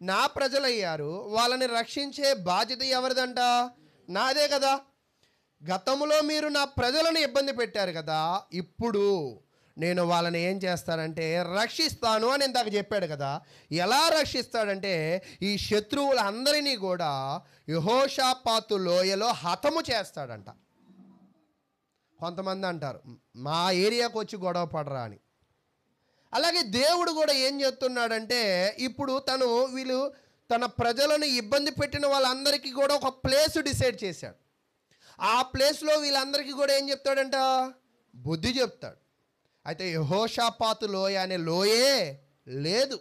నా ప్రజలయ్యారు. వాళ్ళని రక్షించే బాధ్యత ఎవరిదంట? నాదే కదా. గతంలో మీరు నా ప్రజలను ఇబ్బంది పెట్టారు కదా, ఇప్పుడు నేను వాళ్ళని ఏం చేస్తానంటే రక్షిస్తాను అని ఇందాక చెప్పాడు కదా. ఎలా రక్షిస్తాడంటే ఈ శత్రువులందరినీ కూడా యెహోషాపాతు లోయలో హతము చేస్తాడంట. కొంతమంది అంటారు మా ఏరియాకు వచ్చి గొడవ పడరా అని. అలాగే దేవుడు కూడా ఏం చెప్తున్నాడంటే ఇప్పుడు వీళ్ళు తన ప్రజలను ఇబ్బంది పెట్టిన వాళ్ళందరికీ కూడా ఒక ప్లేస్ డిసైడ్ చేశాడు. ఆ ప్లేస్లో వీళ్ళందరికీ కూడా ఏం చెప్తాడంట? బుద్ధి చెప్తాడు. అయితే యెహోషాపాతు లోయ అనే లోయే లేదు.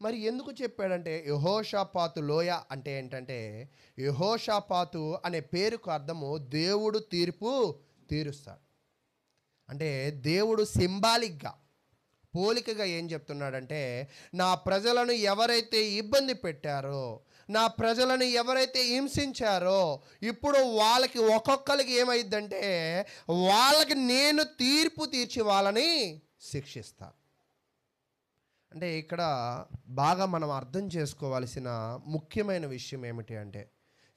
మరి ఎందుకు చెప్పాడంటే యెహోషాపాతు లోయ అంటే ఏంటంటే, యెహోషాపాతు అనే పేరుకు అర్థము దేవుడు తీర్పు తీరుస్తాడు. అంటే దేవుడు సింబాలిక్గా, పోలికగా ఏం చెప్తున్నాడంటే, నా ప్రజలను ఎవరైతే ఇబ్బంది పెట్టారో, నా ప్రజలను ఎవరైతే హింసించారో, ఇప్పుడు వాళ్ళకి ఒక్కొక్కరికి ఏమైందంటే వాళ్ళకి నేను తీర్పు తీర్చి వాళ్ళని శిక్షిస్తా. అంటే ఇక్కడ బాగా మనం అర్థం చేసుకోవాల్సిన ముఖ్యమైన విషయం ఏమిటి అంటే,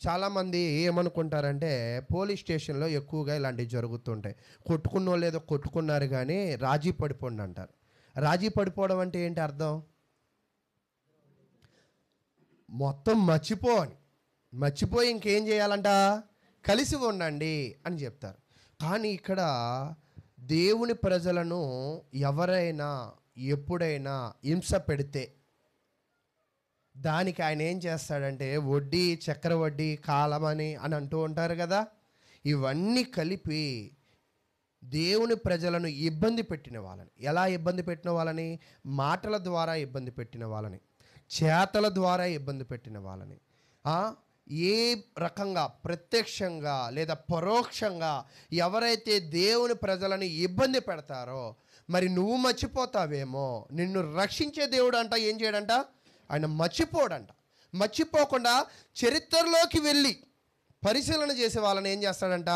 చాలామంది ఏమనుకుంటారంటే పోలీస్ స్టేషన్లో ఎక్కువగా ఇలాంటివి జరుగుతుంటాయి. కొట్టుకున్న వాళ్ళు ఏదో కొట్టుకున్నారు కానీ రాజీ పడిపోండి అంటారు. రాజీ పడిపోవడం అంటే ఏంటి అర్థం? మొత్తం మర్చిపోయి ఇంకేం చేయాలంట? కలిసి ఉండండి అని చెప్తారు. కానీ ఇక్కడ దేవుని ప్రజలను ఎవరైనా ఎప్పుడైనా హింస పెడితే దానికి ఆయన ఏం చేస్తాడంటే వడ్డీ, చక్రవడ్డీ, కాలమని అని అంటూ ఉంటారు కదా. ఇవన్నీ కలిపి దేవుని ప్రజలను ఇబ్బంది పెట్టిన వాళ్ళని, ఎలా ఇబ్బంది పెట్టిన వాళ్ళని? మాటల ద్వారా ఇబ్బంది పెట్టిన వాళ్ళని, చేతల ద్వారా ఇబ్బంది పెట్టిన వాళ్ళని, ఏ రకంగా ప్రత్యక్షంగా లేదా పరోక్షంగా ఎవరైతే దేవుని ప్రజలను ఇబ్బంది పెడతారో, మరి నువ్వు మర్చిపోతావేమో. నిన్ను రక్షించే దేవుడు అంట ఏం చేయడంట? ఆయన మర్చిపోడంట. మర్చిపోకుండా చరిత్రలోకి వెళ్ళి పరిశీలన చేసే వాళ్ళని ఏం చేస్తాడంట?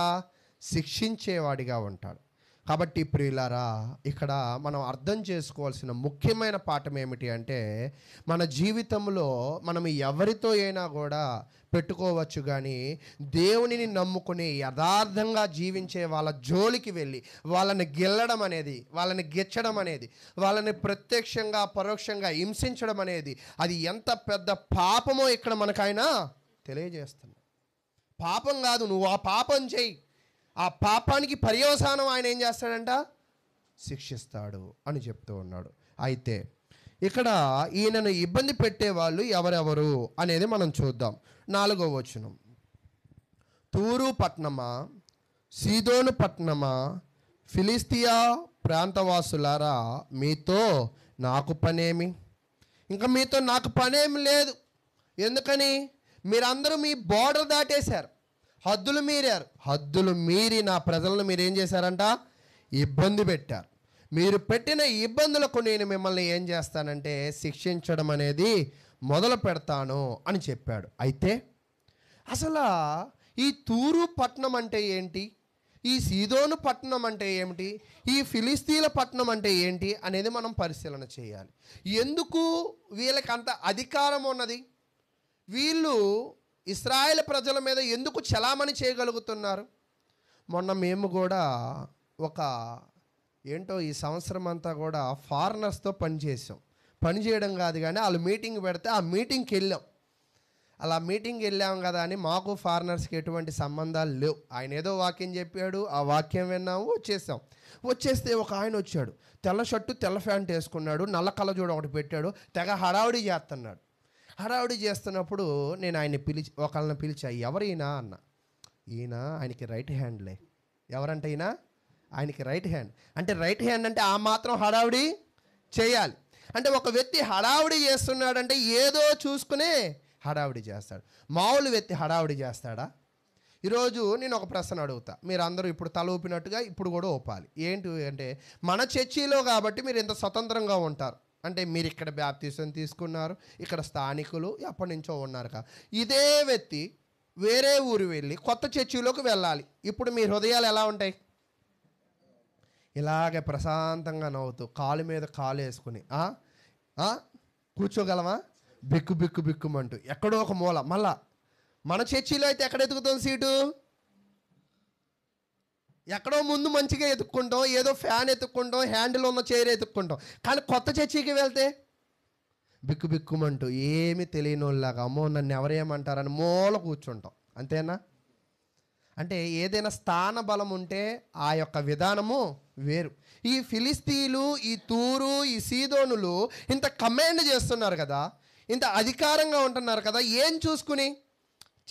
శిక్షించేవాడిగా ఉంటాడు. కాబట్టి ప్రియులారా, ఇక్కడ మనం అర్థం చేసుకోవాల్సిన ముఖ్యమైన పాఠం ఏమిటి అంటే, మన జీవితంలో మనం ఎవరితో అయినా కూడా పెట్టుకోవచ్చు, కానీ దేవునిని నమ్ముకుని యథార్థంగా జీవించే వాళ్ళ జోలికి వెళ్ళి వాళ్ళని గెల్లడం అనేది, వాళ్ళని గెచ్చడం అనేది, వాళ్ళని ప్రత్యక్షంగా పరోక్షంగా హింసించడం అనేది అది ఎంత పెద్ద పాపమో ఇక్కడ మనకైనా తెలియజేస్తుంది. పాపం కాదు, నువ్వు ఆ పాపం చేయి, ఆ పాపానికి పర్యవసానం ఆయన ఏం చేస్తాడంట? శిక్షిస్తాడు అని చెప్తూ ఉన్నాడు. అయితే ఇక్కడ ఈయనను ఇబ్బంది పెట్టేవాళ్ళు ఎవరెవరు అనేది మనం చూద్దాం. 4వ వచనం, తూరు పట్టణమా, సీదోను పట్టణమా, ఫిలిస్తియా ప్రాంతవాసులారా, మీతో నాకు పనేమి? ఇంకా మీతో నాకు పనేమి లేదు. ఎందుకని? మీరందరూ మీ బోర్డర్ దాటేశారు, హద్దులు మీరారు. హద్దులు మీరి నా ప్రజలను మీరేం చేశారంట? ఇబ్బంది పెట్టారు. మీరు పెట్టిన ఇబ్బందులకు నేను మిమ్మల్ని ఏం చేస్తానంటే శిక్షించడం అనేది మొదలు పెడతాను అని చెప్పాడు. అయితే అసలు ఈ తూరు పట్టణం అంటే ఏంటి, ఈ సీదోను పట్టణం అంటే ఏమిటి, ఈ ఫిలిస్తీన్ల పట్టణం అంటే ఏంటి అనేది మనం పరిశీలన చేయాలి. ఎందుకు వీళ్ళకి అంత అధికారం ఉన్నది, వీళ్ళు ఇశ్రాయేల్ ప్రజల మీద ఎందుకు చలామణి చేయగలుగుతున్నారు? మొన్న మేము కూడా ఈ సంవత్సరం అంతా కూడా ఫారినర్స్తో పనిచేసాం. పని చేయడం కాదు కానీ వాళ్ళు మీటింగ్ పెడితే ఆ మీటింగ్కి వెళ్ళాం. అలా మీటింగ్కి వెళ్ళాం కదా అని మాకు ఫారినర్స్కి ఎటువంటి సంబంధాలు లేవు. ఆయన ఏదో వాక్యం చెప్పాడు, ఆ వాక్యం విన్నాము, వచ్చేస్తే ఒక ఆయన వచ్చాడు, తెల్ల షర్టు తెల్ల ప్యాంట్ వేసుకున్నాడు, నల్ల కళ్ళజోడు ఒకటి పెట్టాడు, తెగ హడావుడి చేస్తున్నాడు. హడావుడి చేస్తున్నప్పుడు నేను ఒకళ్ళని పిలిచా, ఎవరైనా అన్న. ఆయనకి రైట్ హ్యాండ్లే. ఎవరంటే ఆయనకి రైట్ హ్యాండ్. అంటే రైట్ హ్యాండ్ అంటే ఆ మాత్రం హడావుడి చేయాలి. అంటే ఒక వ్యక్తి హడావుడి చేస్తున్నాడంటే ఏదో చూసుకునే హడావుడి చేస్తాడు. మామూలు వ్యక్తి హడావుడి చేస్తాడా? ఈరోజు నేను ఒక ప్రశ్న అడుగుతా, మీరు అందరూ ఇప్పుడు తల ఊపినట్టుగా ఇప్పుడు కూడా ఊపాలి. ఏంటి అంటే, మన చర్చిలో కాబట్టి మీరు ఇంత స్వతంత్రంగా ఉంటారు. అంటే మీరు ఇక్కడ బాప్తిసం తీసుకున్నారు, ఇక్కడ స్థానికులు ఎప్పటి నుంచో ఉన్నారు కదా. ఇదే వ్యక్తి వేరే ఊరు వెళ్ళి కొత్త చర్చిలోకి వెళ్ళాలి. ఇప్పుడు మీ హృదయాలు ఎలా ఉంటాయి? ఇలాగే ప్రశాంతంగా నవ్వుతూ కాలు మీద కాలు వేసుకుని కూర్చోగలమా? బిక్కుమంటూ ఎక్కడో ఒక మూల. మళ్ళా మన చర్చిలో అయితే ఎక్కడ ఎత్తుకుతాం సీటు? ఎక్కడో ముందు మంచిగా ఎత్తుక్కుంటాం, ఏదో ఫ్యాన్ ఎత్తుక్కుంటాం, హ్యాండిల్ ఉన్న చైర్ ఎత్తుక్కుంటాం. కానీ కొత్త చర్చికి వెళ్తే బిక్కుమంటూ ఏమి తెలియని వాళ్ళలాగా, అమ్మో నన్ను ఎవరేమంటారని మూల కూర్చుంటాం. అంతేనా? అంటే ఏదైనా స్థాన బలం ఉంటే ఆ యొక్క విధానము వేరు. ఈ ఫిలిస్తీన్లు, ఈ తూరు, ఈ సీదోనులు ఇంత కమాండ్ చేస్తున్నారు కదా, ఇంత అధికారంగా ఉంటున్నారు కదా, ఏం చూసుకుని?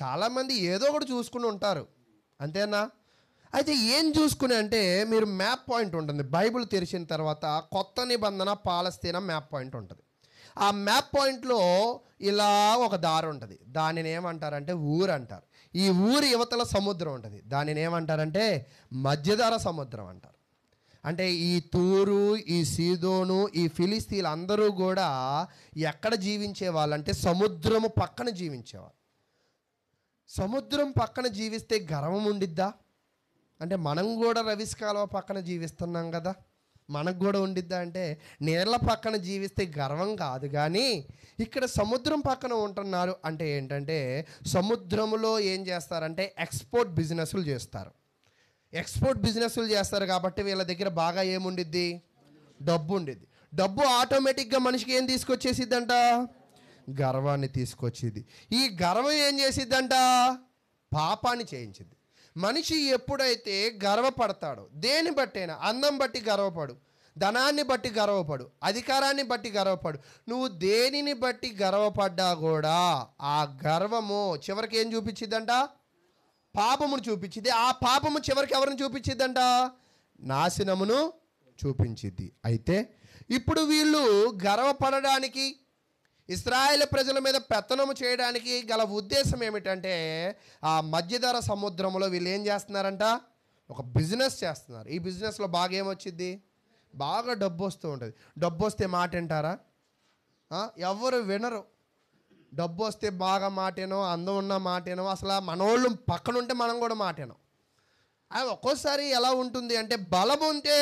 చాలామంది ఏదో ఒకటి చూసుకుని ఉంటారు. అంతేనా? అయితే ఏం చూసుకుని అంటే, మీరు మ్యాప్ పాయింట్ ఉంటుంది. బైబిల్ తెరిచిన తర్వాత కొత్త నిబంధన పాలస్తీనా మ్యాప్ పాయింట్ ఉంటుంది. ఆ మ్యాప్ పాయింట్లో ఇలా ఒక దారి ఉంటుంది. దానిని ఏమంటారంటే ఊరు అంటారు. ఈ ఊరి యువతల సముద్రం ఉంటుంది. దానిని ఏమంటారంటే మధ్యధర సముద్రం అంటారు. అంటే ఈ తూరు, ఈ సీదోను, ఈ ఫిలిస్తీన్లు అందరూ కూడా ఎక్కడ జీవించేవాళ్ళు అంటే సముద్రము పక్కన జీవించేవాళ్ళు. సముద్రం పక్కన జీవిస్తే గర్వం ఉండిద్దా? అంటే మనం కూడా రవిస్ కాలువ పక్కన జీవిస్తున్నాం కదా, మనకు కూడా ఉండిద్దా అంటే నీళ్ళ పక్కన జీవిస్తే గర్వం కాదు. కానీ ఇక్కడ సముద్రం పక్కన ఉంటున్నారు అంటే ఏంటంటే, సముద్రంలో ఏం చేస్తారంటే ఎక్స్పోర్ట్ బిజినెస్లు చేస్తారు. ఎక్స్పోర్ట్ బిజినెస్లు చేస్తారు కాబట్టి వీళ్ళ దగ్గర బాగా ఏముండిద్ది? డబ్బు ఉండిద్ది. డబ్బు ఆటోమేటిక్గా మనిషికి ఏం తీసుకొచ్చేసిద్దంట? గర్వాన్ని తీసుకొచ్చేది. ఈ గర్వం ఏం చేసిద్దంట? పాపాన్ని చేయించింది. మనిషి ఎప్పుడైతే గర్వపడతాడో, దేని బట్టైనా, అందం బట్టి గర్వపడు, ధనాన్ని బట్టి గర్వపడు, అధికారాన్ని బట్టి గర్వపడు, నువ్వు దేనిని బట్టి గర్వపడ్డా కూడా ఆ గర్వము చివరికి ఏం చూపించిద్దంట? పాపమును చూపించింది. ఆ పాపము చివరికి ఎవరిని చూపించిద్దంట? నాశనమును చూపించిద్ది. అయితే ఇప్పుడు వీళ్ళు గర్వపడడానికి, ఇశ్రాయేలు ప్రజల మీద పెత్తనము చేయడానికి గల ఉద్దేశం ఏమిటంటే, ఆ మధ్యధర సముద్రంలో వీళ్ళు ఏం చేస్తున్నారంట? ఒక బిజినెస్ చేస్తున్నారు. ఈ బిజినెస్లో బాగా ఏమొచ్చింది? బాగా డబ్బు వస్తూ ఉంటుంది. డబ్బు వస్తే మాట వింటారా? ఎవరు వినరు. డబ్బు వస్తే బాగా మాటేనో, అందం ఉన్న మాటేనో, అసలు మనోళ్ళు పక్కన ఉంటే మనం కూడా మాటేనో. అది ఒక్కోసారి ఎలా ఉంటుంది అంటే, బలం ఉంటే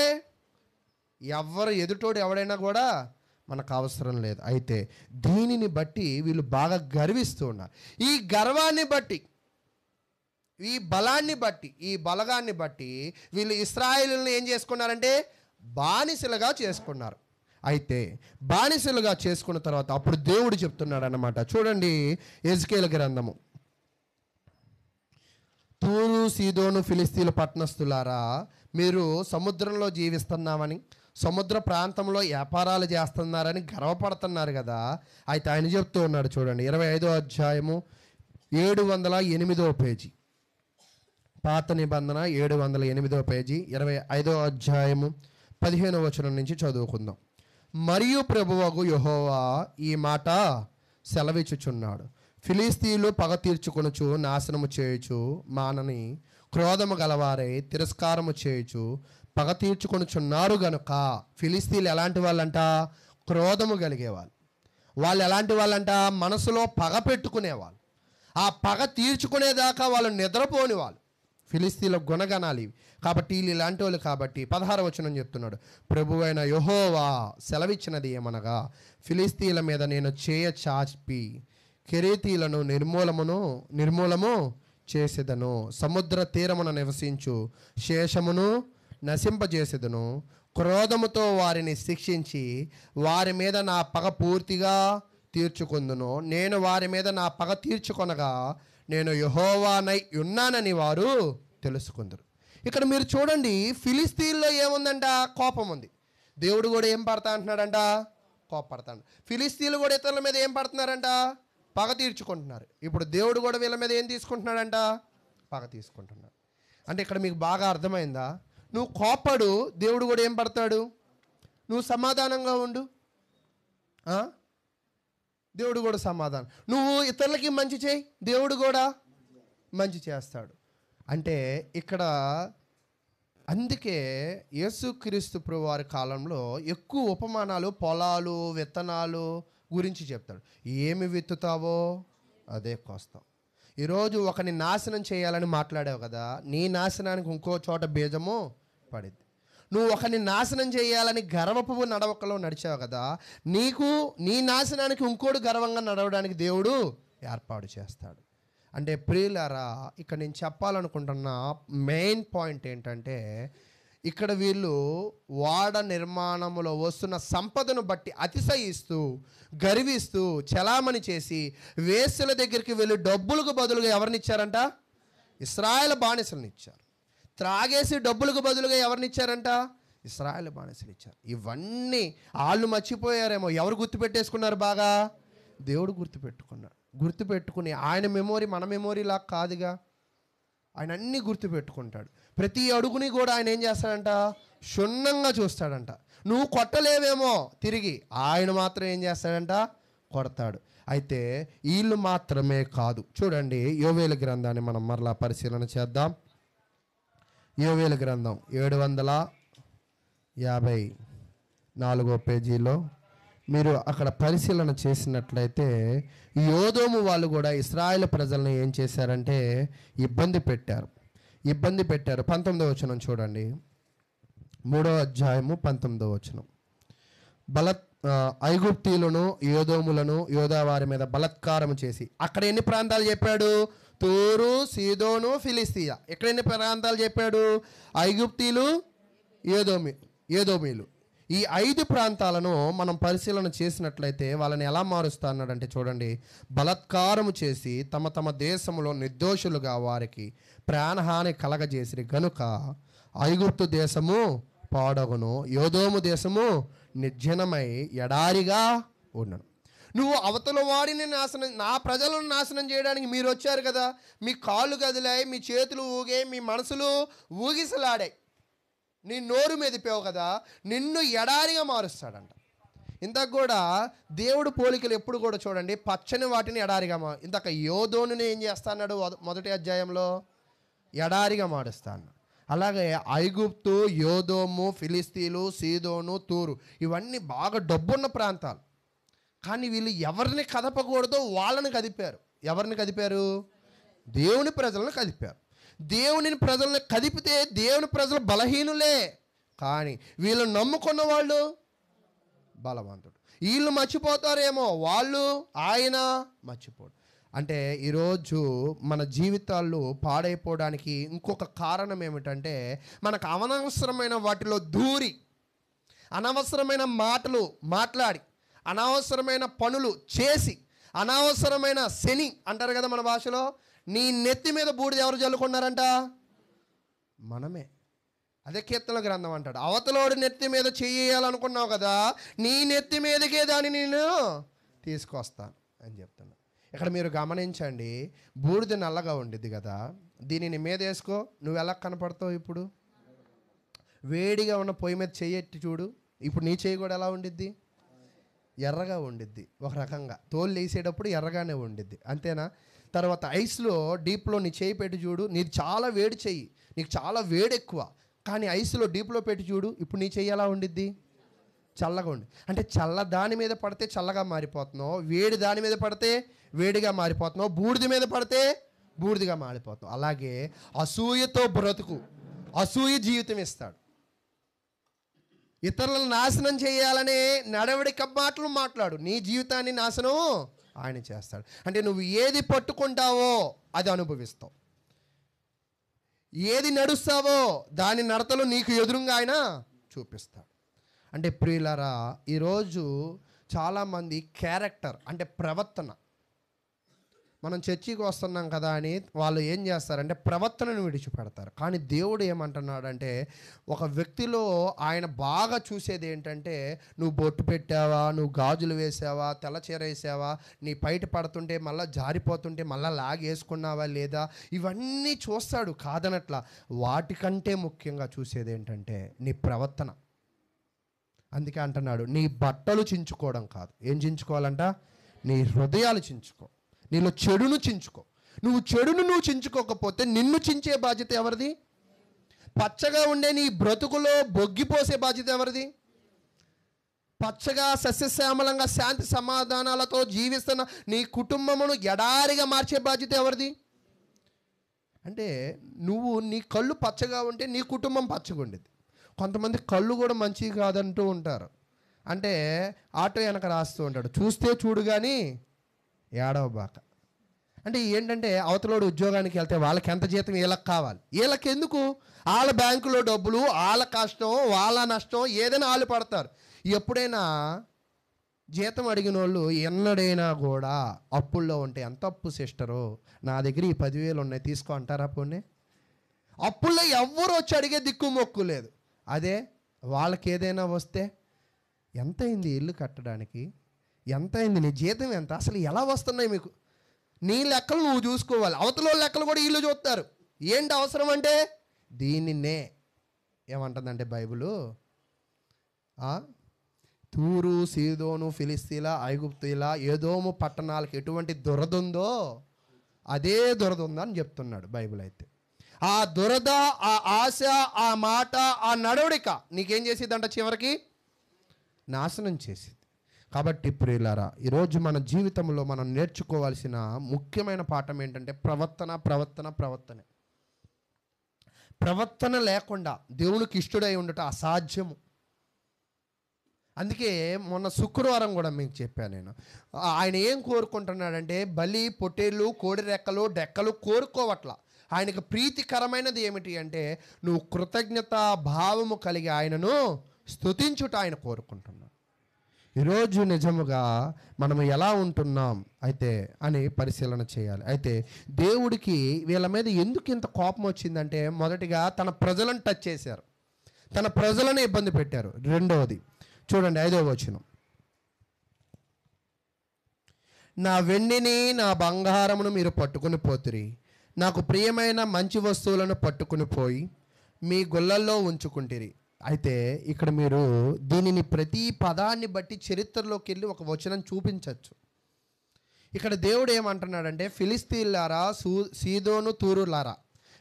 ఎదుటోడు ఎవడైనా కూడా మనకు అవసరం లేదు. అయితే దీనిని బట్టి వీళ్ళు బాగా గర్విస్తూ ఉన్నారు. ఈ గర్వాన్ని బట్టి, ఈ బలాన్ని బట్టి, ఈ బలగాన్ని బట్టి వీళ్ళు ఇశ్రాయేలులను ఏం చేసుకున్నారంటే బానిసలుగా చేసుకున్నారు. అయితే బానిసలుగా చేసుకున్న తర్వాత అప్పుడు దేవుడు చెప్తున్నాడు అన్నమాట. చూడండి, యెజ్కేలు గ్రంథము. తూరు, సీదోను, ఫిలిస్తీన్ల పట్టణస్థులారా, మీరు సముద్రంలో జీవిస్తున్నామని, సముద్ర ప్రాంతంలో వ్యాపారాలు చేస్తున్నారని గర్వపడుతున్నారు కదా. అయితే ఆయన చెప్తూ ఉన్నాడు, చూడండి 25వ అధ్యాయము 708వ పేజీ, పాత నిబంధన 708వ పేజీ, 25వ అధ్యాయము 15వ వచనం నుంచి చదువుకుందాం. మరియు ప్రభువగు యెహోవా ఈ మాట సెలవిచ్చుచున్నాడు, ఫిలిస్తీన్లు పగ తీర్చుకొనుచు నాశనము చేయుచు మానని క్రోధము గలవారై తిరస్కారము చేయుచు పగ తీర్చుకొనుచున్నారు గనుక. ఫిలిస్తీన్లు ఎలాంటి వాళ్ళంట? క్రోధము కలిగేవాళ్ళు. వాళ్ళు ఎలాంటి వాళ్ళంట? మనసులో పగ పెట్టుకునేవాళ్ళు. ఆ పగ తీర్చుకునేదాకా వాళ్ళు నిద్రపోని వాళ్ళు. ఫిలిస్తీన్ల గుణగణాలు ఇవి. కాబట్టి వీళ్ళు ఇలాంటి వాళ్ళు. కాబట్టి 16వ వచనం చెప్తున్నాడు, ప్రభువైన యెహోవా సెలవిచ్చినది ఏమనగా, ఫిలిస్తీన్ల మీద నేను చేయ చాపి కెరేతీలను నిర్మూలము చేసేదను, సముద్ర తీరమున నివసించు శేషమును నశింపజేసేదను, క్రోధముతో వారిని శిక్షించి వారి మీద నా పగ పూర్తిగా తీర్చుకుందును. నేను వారి మీద నా పగ తీర్చుకొనగా నేను యెహోవానై ఉన్నానని వారు తెలుసుకుందరు. ఇక్కడ మీరు చూడండి, ఫిలిస్తీన్లో ఏముందంట? కోపం ఉంది. దేవుడు కూడా ఏం పడతా అంటున్నాడంట? కోపడతాడు. ఫిలిస్తీన్లు కూడా ఇతరుల మీద ఏం పడుతున్నారంట? పగ తీర్చుకుంటున్నారు. ఇప్పుడు దేవుడు కూడా వీళ్ళ మీద ఏం తీసుకుంటున్నాడంట? పగ తీసుకుంటున్నాడు. అంటే ఇక్కడ మీకు బాగా అర్థమైందా? నువ్వు కోపడు, దేవుడు కూడా ఏం పడతాడు? నువ్వు సమాధానంగా ఉండు, దేవుడు కూడా సమాధానం. నువ్వు ఇతరులకి మంచి చేయి, దేవుడు కూడా మంచి చేస్తాడు. అంటే ఇక్కడ అందుకే యేసుక్రీస్తు ప్రభు వారి కాలంలో ఎక్కువ ఉపమానాలు పొలాలు విత్తనాలు గురించి చెప్తాడు. ఏమి విత్తుతావో అదే కోస్తావు. ఈరోజు ఒకని నాశనం చేయాలని మాట్లాడావు కదా, నీ నాశనానికి ఇంకో చోట బీజము పడింది. నువ్వు ఒకరిని నాశనం చేయాలని గర్వపు నడవకలో నడిచావు కదా, నీకు నీ నాశనానికి ఇంకోటి గర్వంగా నడవడానికి దేవుడు ఏర్పాటు చేస్తాడు. అంటే ప్రియులారా, ఇక్కడ నేను చెప్పాలనుకుంటున్న మెయిన్ పాయింట్ ఏంటంటే, ఇక్కడ వీళ్ళు వాడ నిర్మాణంలో వస్తున్న సంపదను బట్టి అతిశయిస్తూ గర్విస్తూ చలామణి చేసి వేశ్యల దగ్గరికి వెళ్ళి డబ్బులకు బదులుగా ఎవరిని ఇచ్చారంట? ఇశ్రాయేలు బానిసలను ఇచ్చారు. త్రాగేసి డబ్బులకు బదులుగా ఎవరిని ఇచ్చారంట? ఇశ్రాయేలు బానిసలు ఇచ్చారు. ఇవన్నీ వాళ్ళు మర్చిపోయారేమో. ఎవరు గుర్తుపెట్టేసుకున్నారు? బాగా దేవుడు గుర్తుపెట్టుకున్నాడు. గుర్తుపెట్టుకుని ఆయన మెమోరీ మన మెమోరీలా కాదుగా, ఆయన అన్నీ గుర్తుపెట్టుకుంటాడు. ప్రతి అడుగుని కూడా ఆయన ఏం చేస్తాడంట? క్షుణ్ణంగా చూస్తాడంట. నువ్వు కొట్టలేవేమో తిరిగి, ఆయన మాత్రం ఏం చేస్తాడంట? కొడతాడు. అయితే వీళ్ళు మాత్రమే కాదు. చూడండి, యోవేలు గ్రంథాన్ని మనం మరలా పరిశీలన చేద్దాం. యోవేలు గ్రంథం 754 పేజీలో మీరు అక్కడ పరిశీలన చేసినట్లయితే, యోదోము వాళ్ళు కూడా ఇశ్రాయేలు ప్రజలను ఏం చేశారంటే ఇబ్బంది పెట్టారు. 19వ వచనం చూడండి, 3వ అధ్యాయము 19వ వచనం. ఐగుప్తీయులను యోదోములను యోదావారి మీద బలత్కారం చేసి, అక్కడ ఎన్ని ప్రాంతాలు చెప్పాడు? తూరు, సీదోను, ఫిలిస్తీయా. ఇక్కడ ఎన్ని ప్రాంతాలు చెప్పాడు? ఐగుప్తీయులు, ఏదోమీలు. ఈ 5 ప్రాంతాలను మనం పరిశీలన చేసినట్లయితే వాళ్ళని ఎలా మారుస్తా అన్నాడంటే చూడండి, బలత్కారము చేసి తమ తమ దేశంలో నిర్దోషులుగా వారికి ప్రాణహాని కలగజేసిరి గనుక ఐగుప్తు దేశము పాడగును, యోదోము దేశము నిర్జనమై ఎడారిగా ఉండను. నువ్వు అవతల వాడిని నాశనం, నా ప్రజలను నాశనం చేయడానికి మీరు వచ్చారు కదా, మీ కాళ్ళు కదిలాయి, మీ చేతులు ఊగాయి, మీ మనసులు ఊగిసలాడాయి, నీ నోరు మెదిపావు కదా, నిన్ను ఎడారిగా మారుస్తాడంట. ఇంతకు కూడా దేవుడు పోలికలు ఎప్పుడు కూడా చూడండి, పచ్చని వాటిని ఎడారిగా ఇంతక యోదోనుని ఏం చేస్తాడు? మొదటి అధ్యాయంలో ఎడారిగా మారుస్తాను. అలాగే ఐగుప్తు, యోదోము, ఫిలిస్తీన్లు, సీదోను, తూరు ఇవన్నీ బాగా డబ్బున్న ప్రాంతాలు. కానీ వీళ్ళు ఎవరిని కదపకూడదో వాళ్ళని కదిపారు. ఎవరిని కదిపారు? దేవుని ప్రజలను కదిపారు. దేవుని ప్రజలను కదిపితే దేవుని ప్రజలు బలహీనులే, కానీ వీళ్ళు నమ్ముకున్న వాళ్ళు బలవంతుడు. వీళ్ళు మర్చిపోతారేమో, వాళ్ళు ఆయన మర్చిపోడు. అంటే ఈరోజు మన జీవితాల్లో పాడైపోవడానికి ఇంకొక కారణం ఏమిటంటే, మనకు అనవసరమైన వాటిలో దూరి, అనవసరమైన మాటలు మాట్లాడి, అనవసరమైన పనులు చేసి, అనవసరమైన శని అంటారు కదా మన భాషలో, నీ నెత్తి మీద బూడిద ఎవరు చల్లుకున్నారంట? మనమే. అదే కీర్తన గ్రంథం అంటాడు, అవతలోడి నెత్తి మీద చేయాలనుకున్నావు కదా, నీ నెత్తి మీదకే దాన్ని నేను తీసుకొస్తాను అని చెప్తున్నా. ఇక్కడ మీరు గమనించండి, బూడిద నల్లగా ఉండిద్ది కదా, దీనిని మీద వేసుకో, నువ్వు ఎలా కనపడతావు? ఇప్పుడు వేడిగా ఉన్న పొయ్యి మీద చెయ్యెట్టి చూడు, ఇప్పుడు నీ చెయ్యి కూడా ఎలా ఉండిద్ది? ఎర్రగా ఉండిద్ది. ఒక రకంగా తోలు వేసేటప్పుడు ఎర్రగానే ఉండిద్ది, అంతేనా? తర్వాత ఐస్లో డీప్లో నీ చేయి పెట్టి చూడు, నీది చాలా వేడి చెయ్యి, నీకు చాలా వేడి ఎక్కువ, కానీ ఐస్లో డీప్లో పెట్టి చూడు, ఇప్పుడు నీ చెయ్యి ఎలా ఉండిద్ది? చల్లగా ఉండి. అంటే చల్ల దాని మీద పడితే చల్లగా మారిపోతున్నావు, వేడి దాని మీద పడితే వేడిగా మారిపోతున్నావు, బూడిద మీద పడితే బూడిదిగా మారిపోతున్నావు. అలాగే అసూయతో బ్రతుకు, అసూయ జీవితం ఇస్తాడు. ఇతరులను నాశనం చేయాలనే నడవడిక మాటలు మాట్లాడు, నీ జీవితాన్ని నాశనం ఆయన చేస్తాడు. అంటే నువ్వు ఏది పట్టుకుంటావో అది అనుభవిస్తావు, ఏది నడుస్తావో దాని నడతలు నీకు ఎదురుగా ఆయన చూపిస్తాడు. అంటే ప్రియులారా, ఈరోజు చాలామంది క్యారెక్టర్ అంటే ప్రవర్తన, మనం చర్చికి వస్తున్నాం కదా అని వాళ్ళు ఏం చేస్తారంటే ప్రవర్తనను విడిచిపెడతారు. కానీ దేవుడు ఏమంటున్నాడంటే ఒక వ్యక్తిలో ఆయన బాగా చూసేది ఏంటంటే నువ్వు బొట్టు పెట్టావా, నువ్వు గాజులు వేసావా, తెల్ల చీర వేసావా, నీ పైట పడుతుంటే మళ్ళీ జారిపోతుంటే మళ్ళీ లాగేసుకున్నావా లేదా, ఇవన్నీ చూస్తాడు కాదనట్లా. వాటికంటే ముఖ్యంగా చూసేది ఏంటంటే నీ ప్రవర్తన. అందుకే అంటున్నాడు నీ బట్టలు చించుకోవడం కాదు, ఏం చించుకోవాలంట? నీ హృదయాలు చించుకో, నీలో చెడును చించుకో. నువ్వు చెడును నువ్వు చించుకోకపోతే నిన్ను చించే బాధ్యత ఎవరిది? పచ్చగా ఉండే నీ బ్రతుకులో బొగ్గిపోసే బాధ్యత ఎవరిది? పచ్చగా సస్యశ్యామలంగా శాంతి సమాధానాలతో జీవిస్తున్న నీ కుటుంబమును ఎడారిగా మార్చే బాధ్యత ఎవరిది? అంటే నువ్వు నీ కళ్ళు పచ్చగా ఉంటే నీ కుటుంబం పచ్చగా ఉండేది. కొంతమంది కళ్ళు కూడా మంచివి కాదంటూ ఉంటారు. అంటే ఆటో వెనక రాస్తూ ఉంటాడు, చూస్తే చూడు కానీ ఏడవబాక. అంటే ఏంటంటే అవతలోడు ఉద్యోగానికి వెళ్తే వాళ్ళకి ఎంత జీతం వీళ్ళకి కావాలి, వీళ్ళకి ఎందుకు? వాళ్ళ బ్యాంకులో డబ్బులు, వాళ్ళ కష్టం, వాళ్ళ నష్టం ఏదైనా వాళ్ళు పడతారు. ఎప్పుడైనా జీతం అడిగిన వాళ్ళు ఎన్నడైనా కూడా అప్పుల్లో ఉంటే ఎంత అప్పు సిస్టరు, నా దగ్గర ఈ 10,000 ఉన్నాయి తీసుకో అంటారా? పోనీ అప్పుల్లో ఎవ్వరు వచ్చి అడిగే దిక్కు మొక్కు లేదు. అదే వాళ్ళకి ఏదైనా వస్తే ఎంత అయింది ఇల్లు కట్టడానికి, ఎంత అయింది, నీ జీతం ఎంత, అసలు ఎలా వస్తున్నాయి మీకు, నీ లెక్కలు నువ్వు చూసుకోవాలి. అవతల లెక్కలు కూడా వీళ్ళు చూస్తారు. ఏంటి అవసరం అంటే దీనినే ఏమంటుందంటే బైబిలు, తూరు, సీదోను, ఫిలిస్తీల, ఐగుప్తీల, ఏదోము పట్టణాలకు ఎటువంటి దురద ఉందో అదే దురద ఉందని చెప్తున్నాడు బైబిల్. అయితే ఆ దురద, ఆ ఆశ, ఆ మాట, ఆ నడవడిక నీకేం చేసేదంట? చివరికి నాశనం చేసేది. కాబట్టి ప్రియులారా, ఈరోజు మన జీవితంలో మనం నేర్చుకోవాల్సిన ముఖ్యమైన పాఠం ఏంటంటే ప్రవర్తన, ప్రవర్తన, ప్రవర్తనే. ప్రవర్తన లేకుండా దేవునికి ఇష్టడై ఉండటం అసాధ్యము. అందుకే మొన్న శుక్రవారం కూడా మీకు చెప్పాను నేను, ఆయన ఏం కోరుకుంటున్నాడంటే బలి, పొట్టేళ్ళు, కోడి రెక్కలు, డెక్కలు కోరుకోవట్లా. ఆయనకు ప్రీతికరమైనది ఏమిటి అంటే నువ్వు కృతజ్ఞత భావము కలిగి ఆయనను స్తుతించుట ఆయన కోరుకుంటున్నాడు. ఈరోజు నిజముగా మనం ఎలా ఉంటున్నాం అయితే అని పరిశీలన చేయాలి. అయితే దేవుడికి వీళ్ళ మీద ఎందుకు ఇంత కోపం వచ్చిందంటే మొదటిగా తన ప్రజలను టచ్ చేశారు, తన ప్రజలను ఇబ్బంది పెట్టారు. రెండవది చూడండి 5వ వచనం, నా వెండిని నా బంగారమును మీరు పట్టుకుని పోతిరి, నాకు ప్రియమైన మంచి వస్తువులను పట్టుకుని పోయి మీ గుళ్ళల్లో ఉంచుకుంటిరి. అయితే ఇక్కడ మీరు దీనిని ప్రతి పదాన్ని బట్టి చరిత్రలోకి వెళ్ళి ఒక వచనం చూపించవచ్చు. ఇక్కడ దేవుడు ఏమంటున్నాడంటే ఫిలిస్తీన్లారా, సీదోను, తూరులారా,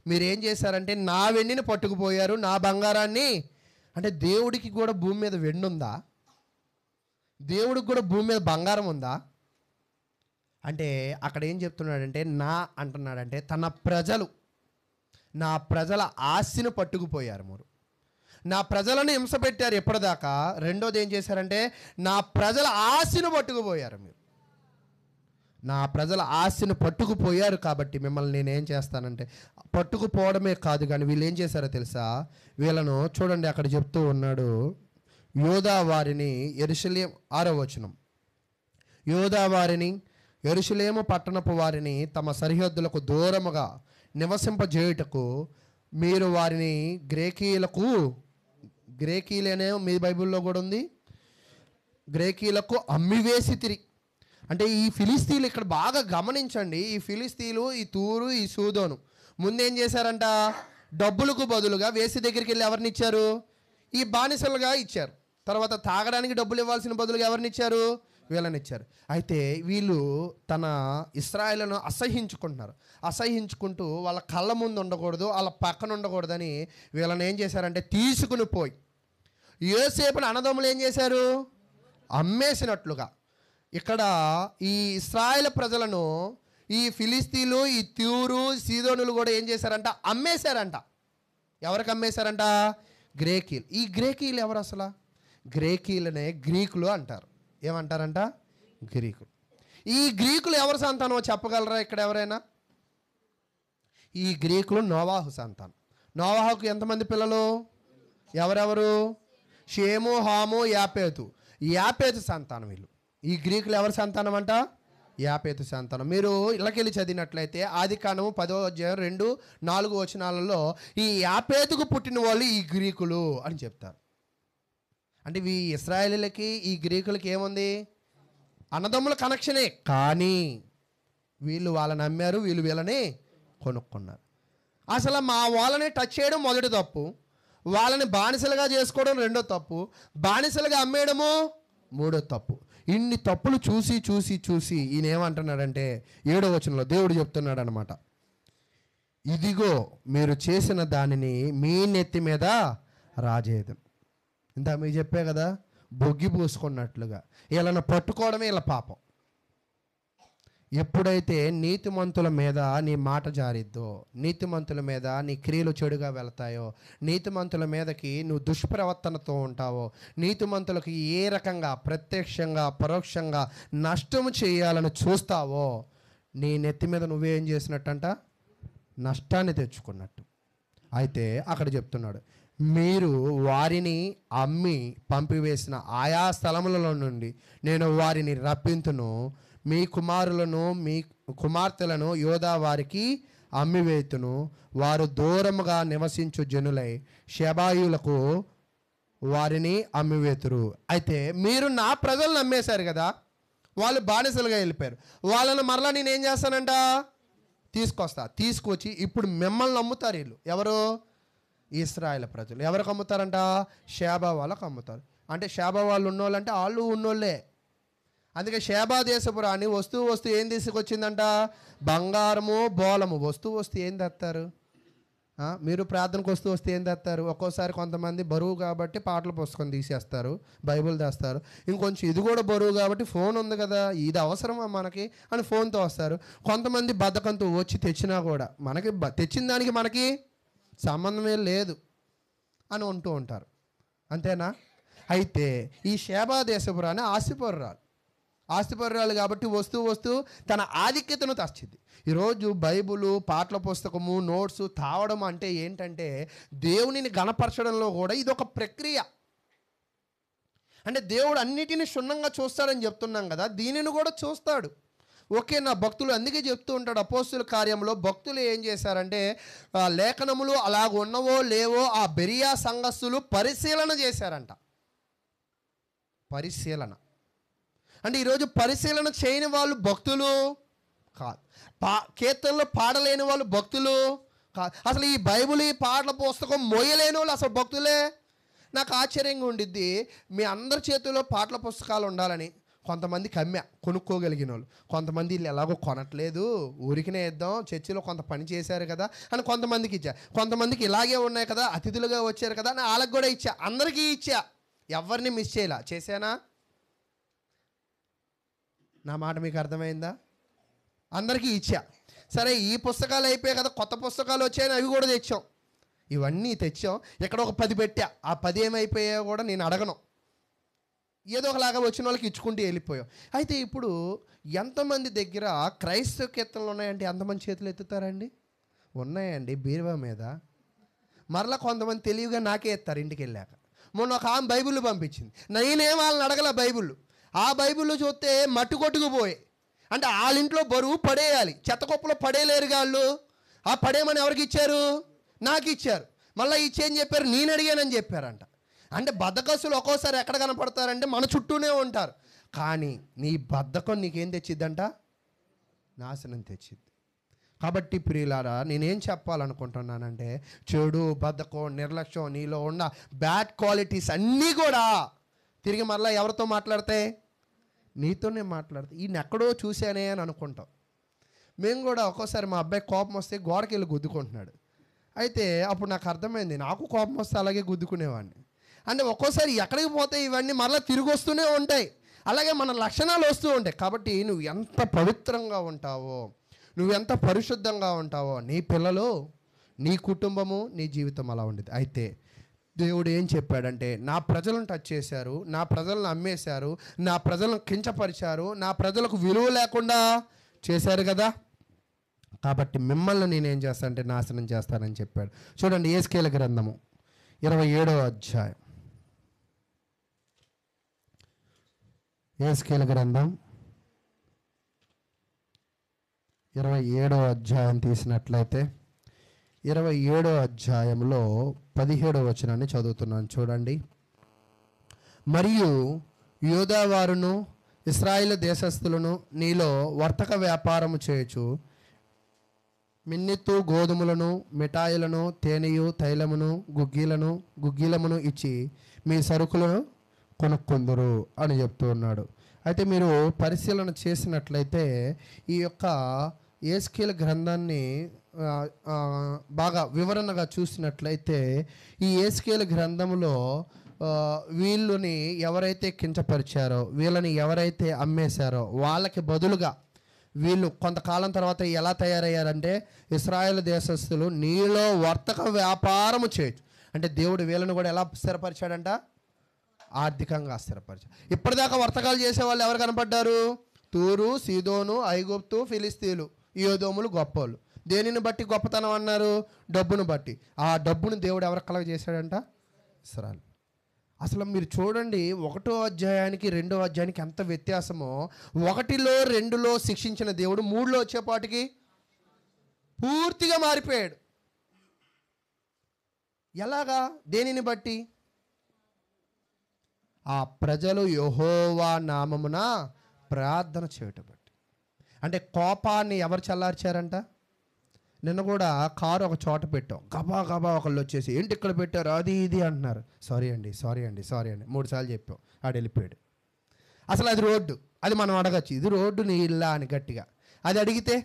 మీరేం చేశారంటే నా వెండిని పట్టుకుపోయారు, నా బంగారాన్ని. అంటే దేవుడికి కూడా భూమి మీద వెండి ఉందా? దేవుడికి కూడా భూమి మీద బంగారం ఉందా? అంటే అక్కడ ఏం చెప్తున్నాడంటే నా అంటున్నాడంటే తన ప్రజలు, నా ప్రజల ఆస్తిని పట్టుకుపోయారు, మీరు నా ప్రజలను హింస పెట్టారు ఎప్పటిదాకా. రెండోది ఏం చేశారంటే నా ప్రజల ఆస్తిని పట్టుకుపోయారు, మీరు నా ప్రజల ఆస్తిని పట్టుకుపోయారు. కాబట్టి మిమ్మల్ని నేనేం చేస్తానంటే పట్టుకుపోవడమే కాదు కానీ వీళ్ళు ఏం చేశారో తెలుసా? వీళ్ళను చూడండి, అక్కడ చెప్తూ ఉన్నాడు, యోధా వారిని యెరూషలేము, 6వ వచనం, యోధా వారిని యెరూషలేము పట్టణపు వారిని తమ సరిహద్దులకు దూరముగా నివసింపజేయుటకు మీరు వారిని గ్రేకీలనే మీ బైబిల్లో కూడా ఉంది, గ్రేకీలకు అమ్మివేసితిరి. అంటే ఈ ఫిలిస్తీన్లు ఇక్కడ బాగా గమనించండి, ఈ ఫిలిస్తీన్లు, ఈ తూరు, ఈ సూదోను ముందేం చేశారంట? డబ్బులకు బదులుగా వేసి దగ్గరికి వెళ్ళి ఎవరిని ఇచ్చారు? ఈ బానిసలుగా ఇచ్చారు. తర్వాత తాగడానికి డబ్బులు ఇవ్వాల్సిన బదులుగా ఎవరిని ఇచ్చారు? వీళ్ళనిచ్చారు. అయితే వీళ్ళు తన ఇశ్రాయేలును అసహించుకుంటూ వాళ్ళ కళ్ళ ముందు ఉండకూడదు, వాళ్ళ పక్కన ఉండకూడదని వీళ్ళని ఏం చేశారంటే తీసుకుని పోయి యోసేపుని అన్నదమ్ములు ఏం చేశారు? అమ్మేసినట్లుగా. ఇక్కడ ఈ ఇశ్రాయేల్ ప్రజలను ఈ ఫిలిస్తీన్లు, ఈ తూరు, సీదోనులు కూడా ఏం చేశారంట? అమ్మేశారంట. ఎవరికి అమ్మేశారంట? గ్రేకీలు. ఈ గ్రేకీలు ఎవరు అసలు? గ్రేకీలనే గ్రీకులు అంటారు. ఏమంటారంట? గ్రీకులు. ఈ గ్రీకులు ఎవరి సంతానమో చెప్పగలరా ఇక్కడ ఎవరైనా? ఈ గ్రీకులు నోవాహు సంతానం. నోవాహుకు ఎంతమంది పిల్లలు? ఎవరెవరు? షేము, హాము, యాపేతు. యాపేతు సంతానం వీళ్ళు. ఈ గ్రీకులు ఎవరి సంతానం అంట? యాపేతు సంతానం. మీరు ఇళ్ళకెళ్ళి చదివినట్లయితే ఆదికాండము 10వ అధ్యాయం 2-4 వచనాలలో ఈ యాపేతుకు పుట్టిన వాళ్ళు ఈ గ్రీకులు అని చెప్తారు. అంటే ఈ ఇశ్రాయేలీలకి ఈ గ్రీకులకి ఏముంది? అన్నదమ్ముల కనెక్షనే. కానీ వీళ్ళు వాళ్ళని అమ్మారు, వీళ్ళు వీళ్ళని కొనుక్కున్నారు. అసలు మా వాళ్ళని టచ్ చేయడం మొదటి తప్పు, వాళ్ళని బానిసలుగా చేసుకోవడం రెండో తప్పు, బానిసలుగా అమ్మేయడము మూడో తప్పు. ఇన్ని తప్పులు చూసి చూసి చూసి ఈయన ఏమంటున్నాడంటే 7వ వచనంలో దేవుడు చెప్తున్నాడు అనమాట, ఇదిగో మీరు చేసిన దానిని మీ నెత్తి మీద రాజేయదును. ఇంత మీకు చెప్పే కదా, బొగ్గి పూసుకున్నట్లుగా వీళ్ళని పట్టుకోవడమే వీళ్ళ పాపం. ఎప్పుడైతే నీతిమంతుల మీద నీ మాట జారిద్దో, నీతిమంతుల మీద నీ క్రియలు చెడుగా వెళతాయో, నీతిమంతుల మీదకి నువ్వు దుష్ప్రవర్తనతో ఉంటావో, నీతిమంతులకు ఏ రకంగా ప్రత్యక్షంగా పరోక్షంగా నష్టము చేయాలని చూస్తావో, నీ నెత్తి మీద నువ్వేం చేసినట్టంట? నష్టాన్ని తెచ్చుకున్నట్టు. అయితే అక్కడ చెప్తున్నాడు, మీరు వారిని అమ్మి పంపివేసిన ఆయా స్థలములలో నుండి నేను వారిని రప్పింతును, మీ కుమారులను మీ కుమార్తెలను యోధా వారికి అమ్మివేతును, వారు దూరముగా నివసించు జనులై షెబాయులకు వారిని అమ్మివేతురు. అయితే మీరు నా ప్రజలను అమ్మేశారు కదా, వాళ్ళు బానిసలుగా వెళ్ళిపోయారు, వాళ్ళని మరలా నేనేం చేస్తానంట? తీసుకొచ్చి ఇప్పుడు మిమ్మల్ని అమ్ముతారు. వీళ్ళు ఎవరు? ఇశ్రాయేల్ ప్రజలు. ఎవరికి అమ్ముతారంట? షేబా వాళ్ళకు అమ్ముతారు. అంటే షేబా వాళ్ళు ఉన్నోళ్ళంటే వాళ్ళు ఉన్నోళ్ళే. అందుకే షేబా దేశపు రాణి వస్తూ ఏం తీసుకొచ్చిందంట? బంగారము, బోలము. వస్తూ ఏం తెస్తారు? మీరు ప్రార్థనకు వస్తే ఏం తెస్తారు? ఒక్కోసారి కొంతమంది బరువు కాబట్టి పాటల పుస్తకం తీసేస్తారు, బైబిల్ తెస్తారు. ఇంకొంచెం ఇది కూడా బరువు కాబట్టి ఫోన్ ఉంది కదా, ఇది అవసరమా మనకి అని ఫోన్తో వస్తారు. కొంతమంది బద్ధకంతో వచ్చి తెచ్చినా కూడా మనకి తెచ్చిన దానికి మనకి సంబంధమే లేదు అని ఉంటూ ఉంటారు. అంతేనా? అయితే ఈ షేబా దేశపు రాణి ఆస్తిపరురాలు కాబట్టి వస్తూ తన ఆధిక్యతను తెచ్చింది. ఈరోజు బైబులు, పాటల పుస్తకము, నోట్స్ తావడం అంటే ఏంటంటే దేవునిని గణపరచడంలో కూడా ఇది ఒక ప్రక్రియ. అంటే దేవుడు అన్నిటిని క్షుణ్ణంగా చూస్తాడని చెప్తున్నాం కదా, దీనిని కూడా చూస్తాడు. ఓకే, నా భక్తులు అందుకే చెప్తూ ఉంటాడు అపోస్తుల కార్యంలో, భక్తులు ఏం చేశారంటే లేఖనములు అలాగ ఉన్నవో లేవో ఆ బెరియా సంఘస్థులు పరిశీలన చేశారంట. పరిశీలన అంటే ఈరోజు పరిశీలన చేయని వాళ్ళు భక్తులు కాదు, కీర్తనలు పాడలేని వాళ్ళు భక్తులు కాదు, అసలు ఈ బైబిల్, ఈ పాటల పుస్తకం మోయలేని వాళ్ళు అసలు భక్తులే. నాకు ఆశ్చర్యంగా ఉండిద్ది, మీ అందరి చేతుల్లో పాటల పుస్తకాలు ఉండాలని. కొంతమందికి కొనుక్కోగలిగిన వాళ్ళు, కొంతమంది వీళ్ళు ఎలాగో కొనట్లేదు, ఊరికినే ఇద్దాం, చర్చిలో కొంత పని చేశారు కదా అని కొంతమందికి ఇచ్చా, కొంతమందికి ఇలాగే ఉన్నాయి కదా, అతిథులుగా వచ్చారు కదా అని వాళ్ళకి కూడా ఇచ్చా, అందరికీ ఇచ్చా, ఎవరిని మిస్ చేయలా. చేశానా? నా మాట మీకు అర్థమైందా? అందరికీ ఇచ్చా. సరే, ఈ పుస్తకాలు అయిపోయాయి కదా, కొత్త పుస్తకాలు వచ్చాయని అవి కూడా తెచ్చాం. ఇవన్నీ తెచ్చాం, ఇక్కడ ఒక 10 పెట్టా, ఆ 10 ఏమైపోయాయో కూడా నేను అడగను, ఏదో ఒకలాగా వచ్చిన వాళ్ళకి ఇచ్చుకుంటూ వెళ్ళిపోయాం. అయితే ఇప్పుడు ఎంతమంది దగ్గర క్రైస్తవ కీర్తనలు ఉన్నాయంటే ఎంతమంది చేతులు ఎత్తుతారండి? ఉన్నాయండి బీరువా మీద. మరలా కొంతమంది తెలివిగా నాకే ఎత్తారు ఇంటికి వెళ్ళాక. మొన్న ఒక ఆమె బైబిల్ పంపించింది, నేనేం వాళ్ళని అడగల. ఆ బైబిల్లో చూస్తే మట్టి కొట్టుకుపోయి, అంటే వాళ్ళ ఇంట్లో బరువు పడేయాలి, చెత్త కుప్పలో పడేయలేరుగా వాళ్ళు. ఆ పడేయమని ఎవరికి ఇచ్చారు? నాకు ఇచ్చారు. మళ్ళీ ఇచ్చేయని చెప్పారు, నేను అడిగానని చెప్పారంట. అంటే బద్ధకస్తులు ఒక్కోసారి ఎక్కడ కనపడతారంటే మన చుట్టూనే ఉంటారు. కానీ నీ బద్ధకం నీకేం తెచ్చిద్దంట? నాశనం తెచ్చిద్ది. కాబట్టి ప్రియులారా, నేనేం చెప్పాలనుకుంటున్నానంటే చెడు, బద్ధకం, నిర్లక్ష్యం, నీలో ఉన్న బ్యాడ్ క్వాలిటీస్ అన్నీ కూడా తిరిగి మరలా ఎవరితో మాట్లాడతాయి? నీతోనే మాట్లాడుతా, ఈయన ఎక్కడో చూశానే అని అనుకుంటాం. మేము కూడా ఒక్కోసారి మా అబ్బాయి కోపం వస్తే గోడకి వెళ్ళి గుద్దుకుంటున్నాడు. అయితే అప్పుడు నాకు అర్థమైంది, నాకు కోపం వస్తే అలాగే గుద్దుకునేవాడిని. అంటే ఒక్కోసారి ఎక్కడికి పోతే ఇవన్నీ మరలా తిరిగి వస్తూనే ఉంటాయి, అలాగే మన లక్షణాలు వస్తూ ఉంటాయి. కాబట్టి నువ్వు ఎంత పవిత్రంగా ఉంటావో, నువ్వు ఎంత పరిశుద్ధంగా ఉంటావో, నీ పిల్లలు, నీ కుటుంబము, నీ జీవితం అలా ఉండేది. అయితే దేవుడు ఏం చెప్పాడంటే, నా ప్రజలను టచ్ చేశారు, నా ప్రజలను అమ్మేశారు, నా ప్రజలను కించపరిచారు, నా ప్రజలకు విలువ లేకుండా చేశారు కదా, కాబట్టి మిమ్మల్ని నేనేం చేస్తానంటే నాశనం చేస్తానని చెప్పాడు. చూడండి యేస్కేలు గ్రంథము 27వ అధ్యాయం. యేస్కేలు గ్రంథం 27వ అధ్యాయం తీసినట్లయితే 27వ అధ్యాయంలో 17వ వచనాన్ని చదువుతున్నాను చూడండి. మరియు యూదా వారును ఇశ్రాయేలు దేశస్థులను నీలో వర్తక వ్యాపారము చేయొచ్చు, మిన్నెత్తు గోధుమలను, మిఠాయిలను, తేనెయు, తైలమును, గుగ్గిలమును ఇచ్చి మీ సరుకులను కొనుక్కొందురు అని చెప్తూ ఉన్నాడు. అయితే మీరు పరిశీలన చేసినట్లయితే ఈ యొక్క యేస్కేలు గ్రంథాన్ని బాగా వివరణగా చూసినట్లయితే, ఈ యేస్కేలు గ్రంథంలో వీళ్ళని ఎవరైతే కించపరిచారో, వీళ్ళని ఎవరైతే అమ్మేశారో వాళ్ళకి బదులుగా వీళ్ళు కొంతకాలం తర్వాత ఎలా తయారయ్యారంటే, ఇశ్రాయేలు దేశస్థులు నీలో వర్తక వ్యాపారము చేయొచ్చు. అంటే దేవుడు వీళ్ళని కూడా ఎలా స్థిరపరిచాడంట? ఆర్థికంగా స్థిరపరిచాడు. ఇప్పటిదాకా వర్తకాలు చేసేవాళ్ళు ఎవరు కనపడ్డారు? తూరు, సీదోను, ఐగుప్తు, ఫిలిస్తీన్లు, యోదోములు గొప్పోళ్ళు. దేనిని బట్టి గొప్పతనం అన్నారు? డబ్బును బట్టి. ఆ డబ్బును దేవుడు ఎవరికి కలగ చేశాడంట? ఇశ్రాయేలు. అసలు మీరు చూడండి, 1వ అధ్యాయానికి 2వ అధ్యాయానికి ఎంత వ్యత్యాసమో. 1లో 2లో శిక్షించిన దేవుడు 3లో వచ్చేపాటికి పూర్తిగా మారిపోయాడు. ఎలాగా? దేనిని బట్టి? ఆ ప్రజలు యెహోవా నామమున ప్రార్థన చేయటం బట్టి. అంటే కోపాన్ని ఎవరు చల్లార్చారంట? నిన్న కూడా కారు ఒక చోట పెట్టాం, గబా గబా ఒకళ్ళు వచ్చేసి ఏంటి ఇక్కడ పెట్టారు అది ఇది అంటున్నారు. సారీ అండి 3 సార్లు చెప్పాం, ఆడు వెళ్ళిపోయాడు. అసలు అది రోడ్డు, అది మనం అడగచ్చు, ఇది రోడ్డు నీ ఇల్లా అని గట్టిగా. అది అడిగితే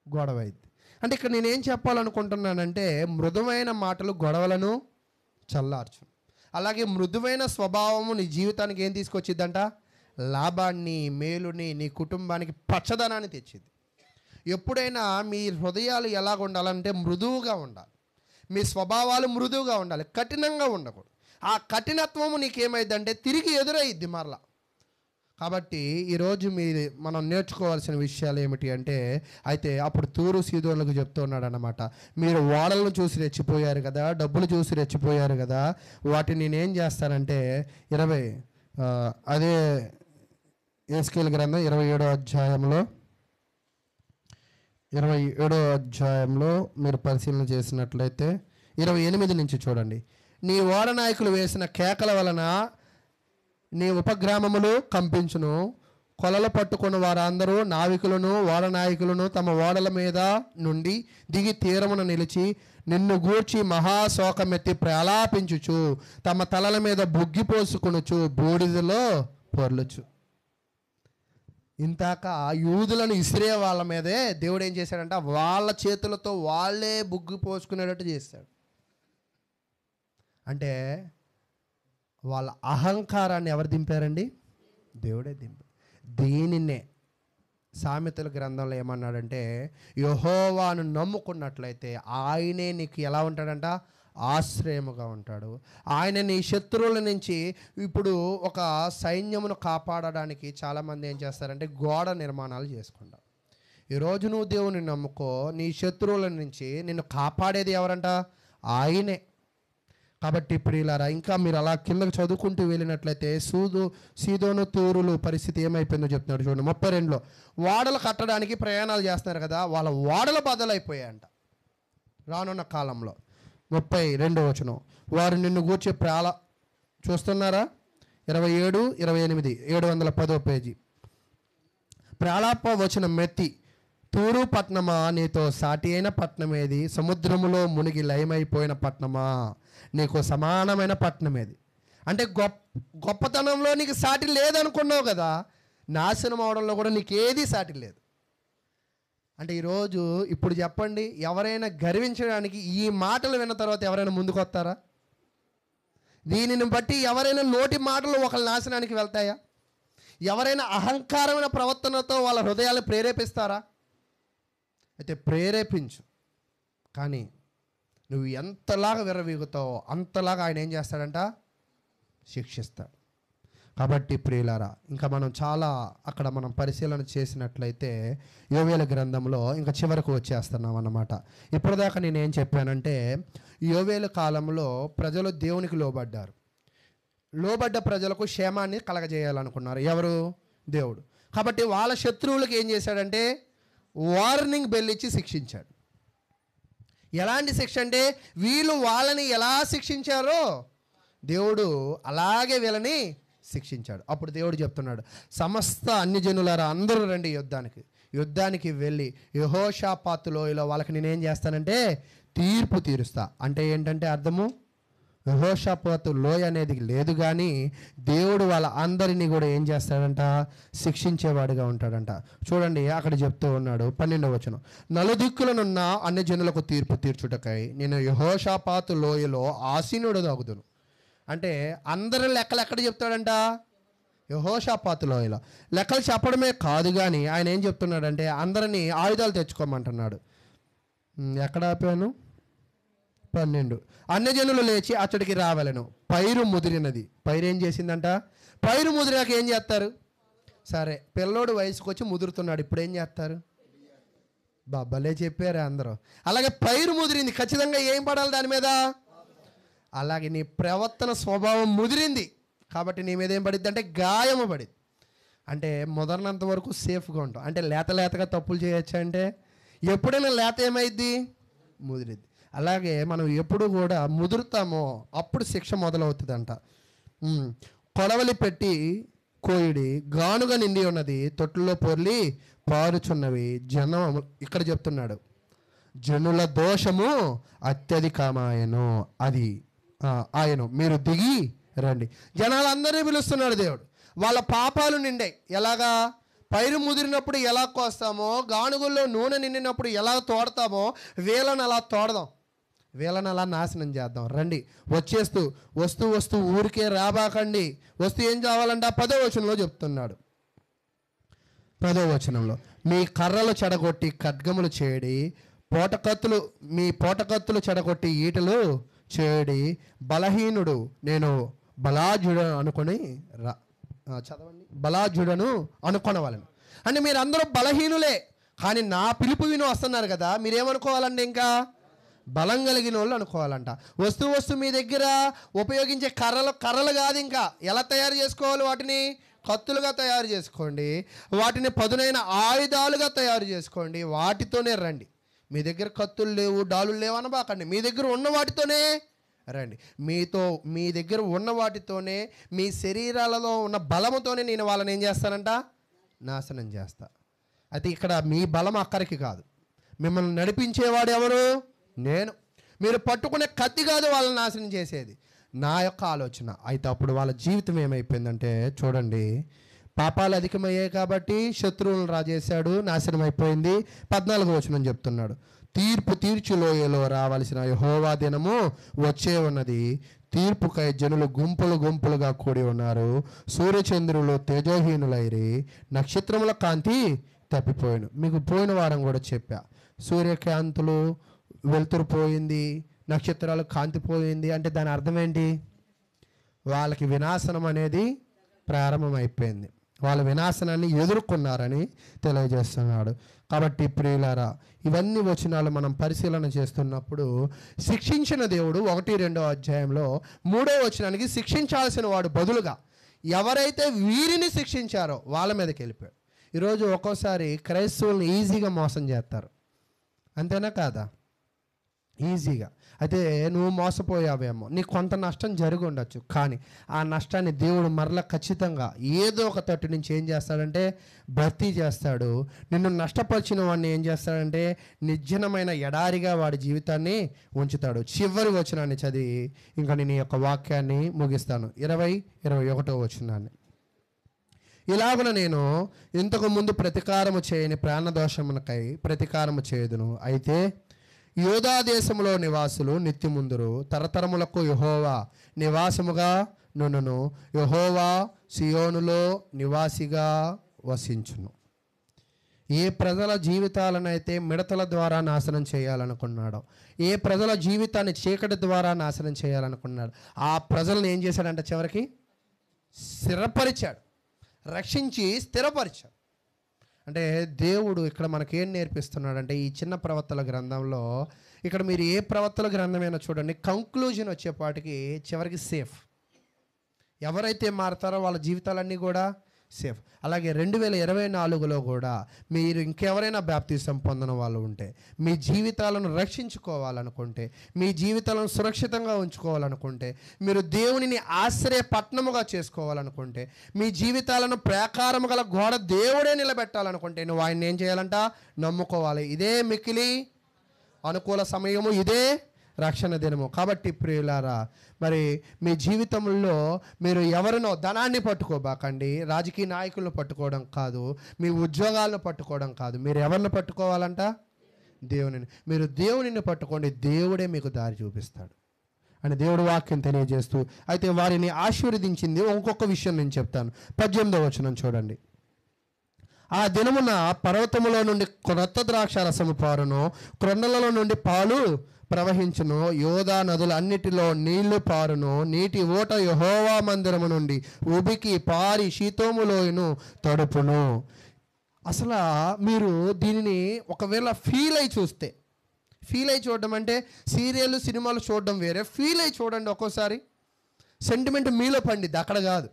గొడవ అయింది. అంటే ఇక్కడ నేనేం చెప్పాలనుకుంటున్నానంటే, మృదువైన మాటలు గొడవలను చల్లార్చు. అలాగే మృదువైన స్వభావము నీ జీవితానికి ఏం తీసుకొచ్చిద్దంట? లాభాన్ని, మేలుని, నీ కుటుంబానికి పచ్చదనాన్ని తెచ్చిద్ది. ఎప్పుడైనా మీ హృదయాలు ఎలాగ ఉండాలంటే మృదువుగా ఉండాలి, మీ స్వభావాలు మృదువుగా ఉండాలి, కఠినంగా ఉండకూడదు. ఆ కఠినత్వము నీకేమైందంటే తిరిగి ఎదురయ్యిద్ది మరలా. కాబట్టి ఈరోజు మనం నేర్చుకోవాల్సిన విషయాలు ఏమిటి అంటే, అయితే అప్పుడు తూరు సీదోనులకు చెప్తూ ఉన్నాడు అన్నమాట, మీరు ఓడలను చూసి రెచ్చిపోయారు కదా, డబ్బులు చూసి రెచ్చిపోయారు కదా, వాటిని నేనేం చేస్తానంటే అదే యేస్కేలు గ్రంథం 27వ అధ్యాయంలో మీరు పరిశీలన చేసినట్లయితే 28 నుంచి చూడండి. నీ ఓడ నాయకులు వేసిన కేకల వలన నీ ఉపగ్రామములు కంపించును, కొలలు పట్టుకున్న వారందరూ నావికులను ఓడ నాయకులను తమ ఓడల మీద నుండి దిగి తీరమున నిలిచి నిన్ను గూర్చి మహాశోకమెత్తి ప్రలాపించుచు తమ తలల మీద బుగ్గిపోసుకొనుచు బూడిదలో పొర్లుచు. ఇంతాక యూదులను ఇసిరే వాళ్ళ మీదే దేవుడు ఏం చేశాడంట? వాళ్ళ చేతులతో వాళ్ళే బుగ్గి పోసుకునేటట్టు చేశాడు. అంటే వాళ్ళ అహంకారాన్ని ఎవరు దింపారండి? దేవుడే దింపాడు. దీనినే సామెతల గ్రంథంలో ఏమన్నాడంటే, యెహోవాను నమ్ముకున్నట్లయితే ఆయనే నీకు ఎలా ఉంటాడంట? ఆశ్రయముగా ఉంటాడు. ఆయన నీ శత్రువుల నుంచి, ఇప్పుడు ఒక సైన్యమును కాపాడడానికి చాలామంది ఏం చేస్తారంటే గోడ నిర్మాణాలు చేసుకుంటారు. ఈరోజు నువ్వు దేవుని నమ్ముకో, నీ శత్రువుల నుంచి నిన్ను కాపాడేది ఎవరంట? ఆయనే. కాబట్టి ప్రియులారా, ఇంకా మీరు అలా కిందకు చదువుకుంటూ వెళ్ళినట్లయితే సీదోను తూరులు పరిస్థితి ఏమైపోయిందో చెప్తున్నాడు చూడండి. 32లో ఓడలు కట్టడానికి ప్రయాణాలు చేస్తున్నారు కదా, వాళ్ళ ఓడలు బదులైపోయాయంట రానున్న కాలంలో. 32వ వచనం, వారు నిన్ను గూర్చి చూస్తున్నారా? 27, 28, 710వ పేజీ. ప్రాలాప వచనం మెత్తి, తూరు పట్నమా నీతో సాటి అయిన పట్నం ఏది? సముద్రములో మునిగి లయమైపోయిన పట్నమా నీకు సమానమైన పట్నం ఏది? అంటే గొప్పతనంలో నీకు సాటి లేదనుకున్నావు కదా, నాశనం అవడంలో కూడా నీకు ఏది సాటి లేదు. అంటే ఈరోజు ఇప్పుడు చెప్పండి, ఎవరైనా గర్వించడానికి ఈ మాటలు విన్న తర్వాత ఎవరైనా ముందుకు వస్తారా? దీనిని బట్టి ఎవరైనా నోటి మాటలు ఒకళ్ళ నాశనానికి వెళ్తాయా? ఎవరైనా అహంకారమైన ప్రవర్తనతో వాళ్ళ హృదయాలు ప్రేరేపిస్తారా? అయితే ప్రేరేపించు, కానీ నువ్వు ఎంతలాగా విర్రవీగుతావో అంతలాగా ఆయన ఏం చేస్తాడంట? శిక్షిస్తాడు. కాబట్టి ప్రియులారా, ఇంకా మనం చాలా అక్కడ మనం పరిశీలన చేసినట్లయితే యోవేలు గ్రంథంలో ఇంకా చివరకు వచ్చేస్తున్నాం అన్నమాట. ఇప్పటిదాకా నేనేం చెప్పానంటే, యోవేలు కాలంలో ప్రజలు దేవునికి లోబడ్డారు. లోబడ్డ ప్రజలకు క్షేమాన్ని కలగజేయాలనుకున్నారు. ఎవరు? దేవుడు. కాబట్టి వాళ్ళ శత్రువులకు ఏం చేశాడంటే వార్నింగ్ బెల్ ఇచ్చి శిక్షించాడు. ఎలాంటి శిక్ష అంటే, వీళ్ళు వాళ్ళని ఎలా శిక్షించారో దేవుడు అలాగే వీళ్ళని శిక్షించాడు. అప్పుడు దేవుడు చెప్తున్నాడు, సమస్త అన్ని జనులారా అందరూ రండి యుద్ధానికి వెళ్ళి యెహోషాపాతు లోయలో వాళ్ళకి నేనేం చేస్తానంటే తీర్పు తీరుస్తా. అంటే ఏంటంటే అర్థము, యెహోషాపాతు లోయ అనేది లేదు, కానీ దేవుడు వాళ్ళ అందరినీ కూడా ఏం చేస్తాడంట? శిక్షించేవాడిగా ఉంటాడంట. చూడండి అక్కడ చెప్తూ ఉన్నాడు 12వ వచనం, నలుదిక్కులనున్న అన్ని జనులకు తీర్పు తీర్చుటకై నేను యెహోషాపాతు లోయలో ఆసీనుడు దాగుదును. అంటే అందరి లెక్కలు ఎక్కడ చెప్తాడంట? యెహోషాపాతు లోయలో. లెక్కలు చెప్పడమే కాదు, కానీ ఆయన ఏం చెప్తున్నాడంటే అందరినీ ఆయుధాలు తెచ్చుకోమంటున్నాడు. ఎక్కడ ఆపాను? 12. అన్యజనులు లేచి అతడికి రావాలను, పైరు ముదిరినది. పైరు ఏం చేసిందంట? పైరు ముదిరాక ఏం చేస్తారు? సరే, పిల్లోడు వయసుకు వచ్చి ముదురుతున్నాడు, ఇప్పుడు ఏం చేస్తారు? బాబాలే చెప్పారు అందరూ. అలాగే పైరు ముదిరింది, ఖచ్చితంగా ఏం పడాలి దాని మీద? అలాగే నీ ప్రవర్తన స్వభావం ముదిరింది కాబట్టి నీ మీద ఏం పడిద్ది అంటే గాయము పడిద్ది. అంటే ముదరినంత వరకు సేఫ్గా ఉంటాం. అంటే లేతగా తప్పులు చేయొచ్చు అంటే ఎప్పుడైనా లేత ఏమైద్ది? ముదిరిద్ది. అలాగే మనం ఎప్పుడు కూడా ముదురుతామో అప్పుడు శిక్ష మొదలవుతుందంట. కొడవలి పెట్టి కోయిడి గానుగా నిండి ఉన్నది, తొట్టులో పొర్లి పారుచున్నవి జనం. ఇక్కడ చెప్తున్నాడు, జనుల దోషము అత్యధికమాయను, అది ఆయను మీరు దిగి రండి. జనాలందరినీ పిలుస్తున్నాడు దేవుడు. వాళ్ళ పాపాలు నిండాయి. ఎలాగా? పైరు ముదిరినప్పుడు ఎలా కోస్తామో, గానుగుల్లో నూనె నిండినప్పుడు ఎలా తోడతామో వీళ్ళని అలా తోడదాం, వీళ్ళని అలా నాశనం చేద్దాం. రండి, వస్తూ ఊరికే రాబాకండి. వస్తూ ఏం కావాలంట? 10వ వచనంలో చెప్తున్నాడు. 10వ వచనంలో, మీ కర్రలు చెడగొట్టి ఖడ్గములు చేయడి, మీ పోటకత్తులు చెడగొట్టి ఈటలు చేయడి, బలహీనుడు నేను బలాజుడను అనుకొని చదవండి, బలాజుడను అనుకొనవాలను. అంటే మీరు అందరూ బలహీనులే, కానీ నా పిలుపు విని వస్తున్నారు కదా, మీరేమనుకోవాలంటే ఇంకా బలం కలిగిన వాళ్ళు అనుకోవాలంట. వస్తూ మీ దగ్గర ఉపయోగించే కర్రలు కాదు, ఇంకా ఎలా తయారు చేసుకోవాలి? వాటిని కత్తులుగా తయారు చేసుకోండి, వాటిని పదునైన ఆయుధాలుగా తయారు చేసుకోండి, వాటితోనే రండి. మీ దగ్గర కత్తులు లేవు, డాలు లేవు అనబాకండి, మీ దగ్గర ఉన్న వాటితోనే రండి. మీ దగ్గర ఉన్న వాటితోనే, మీ శరీరాలలో ఉన్న బలముతోనే నేను వాళ్ళని ఏం చేస్తానంట? నాశనం చేస్తా. అయితే ఇక్కడ మీ బలం అక్కడికి కాదు, మిమ్మల్ని నడిపించేవాడు ఎవరు? నేను. మీరు పట్టుకునే కత్తి కాదు వాళ్ళని నాశనం చేసేది, నా యొక్క ఆలోచన. అయితే అప్పుడు వాళ్ళ జీవితం ఏమైపోయిందంటే చూడండి, పాపాలు అధికమయ్యాయి కాబట్టి శత్రువులను రాజేశాడు, నాశనం అయిపోయింది. 14వ వచనం చెప్తున్నాడు, తీర్పు తీర్చు లోయలో రావాల్సిన యెహోవా దినము వచ్చే ఉన్నది, తీర్పుకై జనులు గుంపులుగా కూడి ఉన్నారు, సూర్యచంద్రులు తేజోహీనులైరి, నక్షత్రముల కాంతి తప్పిపోయాను. మీకు పోయిన వారం కూడా చెప్పా, సూర్యకాంతులు వెలుతురు పోయింది, నక్షత్రాలు కాంతి పోయింది అంటే దాని అర్థం ఏంటి? వాళ్ళకి వినాశనం అనేది ప్రారంభమైపోయింది, వాళ్ళ వినాశనాన్ని ఎదుర్కొన్నారని తెలియజేస్తున్నాడు. కాబట్టి ప్రియులారా, ఇవన్నీ వచనాలు మనం పరిశీలన చేస్తున్నప్పుడు శిక్షించిన దేవుడు 1-2వ అధ్యాయంలో 3వ వచనానికి శిక్షించాల్సిన వాడు బదులుగా ఎవరైతే వీరిని శిక్షించారో వాళ్ళ మీదకి వెళ్ళిపోయాడు. ఈరోజు ఒక్కోసారి క్రైస్తవులను ఈజీగా మోసం చేస్తారు, అంతేనా కాదా? ఈజీగా. అయితే నువ్వు మోసపోయావేమో, నీకు కొంత నష్టం జరిగి ఉండొచ్చు, కానీ ఆ నష్టాన్ని దేవుడు మరలా ఖచ్చితంగా ఏదో ఒక తట్టు నుంచి ఏం చేస్తాడంటే భర్తీ చేస్తాడు. నిన్ను నష్టపరిచిన వాడిని ఏం చేస్తాడంటే నిర్జనమైన ఎడారిగా వాడి జీవితాన్ని ఉంచుతాడు. చివరి వచనాన్ని చదివి ఇంకా నేను ఈ యొక్క వాక్యాన్ని ముగిస్తాను. 20-21 వచనాన్ని. ఇలాగున నేను ఇంతకు ముందు ప్రతీకారము చేయని ప్రాణదోషమునకై ప్రతీకారము చేయుదును. అయితే యోధా దేశంలో నివాసులు నిత్యముందురు, తరతరములకు యెహోవా నివాసముగా నును, యెహోవా సియోనులో నివాసిగా వసించును. ఏ ప్రజల జీవితాలనైతే మిడతల ద్వారా నాశనం చేయాలనుకున్నాడో, ఏ ప్రజల జీవితాన్ని చీకటి ద్వారా నాశనం చేయాలనుకున్నాడు, ఆ ప్రజలను ఏం చేశాడంటే చివరికి స్థిరపరిచాడు, రక్షించి స్థిరపరిచాడు. అంటే దేవుడు ఇక్కడ మనకేం నేర్పిస్తున్నాడంటే ఈ చిన్న ప్రవక్తల గ్రంథంలో, ఇక్కడ మీరు ఏ ప్రవక్తల గ్రంథమైనా చూడండి, కంక్లూజన్ వచ్చేపాటికి చివరికి సేఫ్. ఎవరైతే మారతారో వాళ్ళ జీవితాలన్నీ కూడా సేఫ్. అలాగే 2024లో కూడా మీరు ఇంకెవరైనా బాప్తిసం పొందిన వాళ్ళు ఉంటే, మీ జీవితాలను రక్షించుకోవాలనుకుంటే, మీ జీవితాలను సురక్షితంగా ఉంచుకోవాలనుకుంటే, మీరు దేవునిని ఆశ్రయ పట్టణముగా చేసుకోవాలనుకుంటే, మీ జీవితాలను ప్రాకారము గల గోడ దేవుడే నిలబెట్టాలనుకుంటే, నువ్వు ఆయన్ని ఏం చేయాలంట? నమ్ముకోవాలి. ఇదే మిక్కిలి అనుకూల సమయము, ఇదే రక్షణ దినము. కాబట్టి ప్రియులారా, మరి మీ జీవితంలో మీరు ఎవరినో ధనాన్ని పట్టుకోబాకండి, రాజకీయ నాయకులను పట్టుకోవడం కాదు, మీ ఉద్యోగాలను పట్టుకోవడం కాదు. మీరు ఎవరిని పట్టుకోవాలంట? దేవునిని. మీరు దేవునిని పట్టుకోండి, దేవుడే మీకు దారి చూపిస్తాడు అని దేవుడు వాక్యం తెలియజేస్తూ, అయితే వారిని ఆశీర్వదించింది ఇంకొక విషయం నేను చెప్తాను. 18వ వచనం చూడండి. ఆ దినమున పర్వతములో నుండి క్రొత్త ద్రాక్షారసము పారును, క్రొండలలో నుండి పాలు ప్రవహించును, యోధా నదుల అన్నిటిలో నీళ్లు పారును, నీటి ఓట యెహోవా మందిరము నుండి ఉబికి పారి శీతోములోయను తడుపును. అసలు మీరు దీనిని ఒకవేళ ఫీల్ అయి చూస్తే, ఫీల్ అయి చూడడం అంటే సీరియల్ సినిమాలు చూడడం వేరే, ఫీల్ అయి చూడండి. ఒక్కోసారి సెంటిమెంట్ మీలో పండిద్ది, అక్కడ కాదు.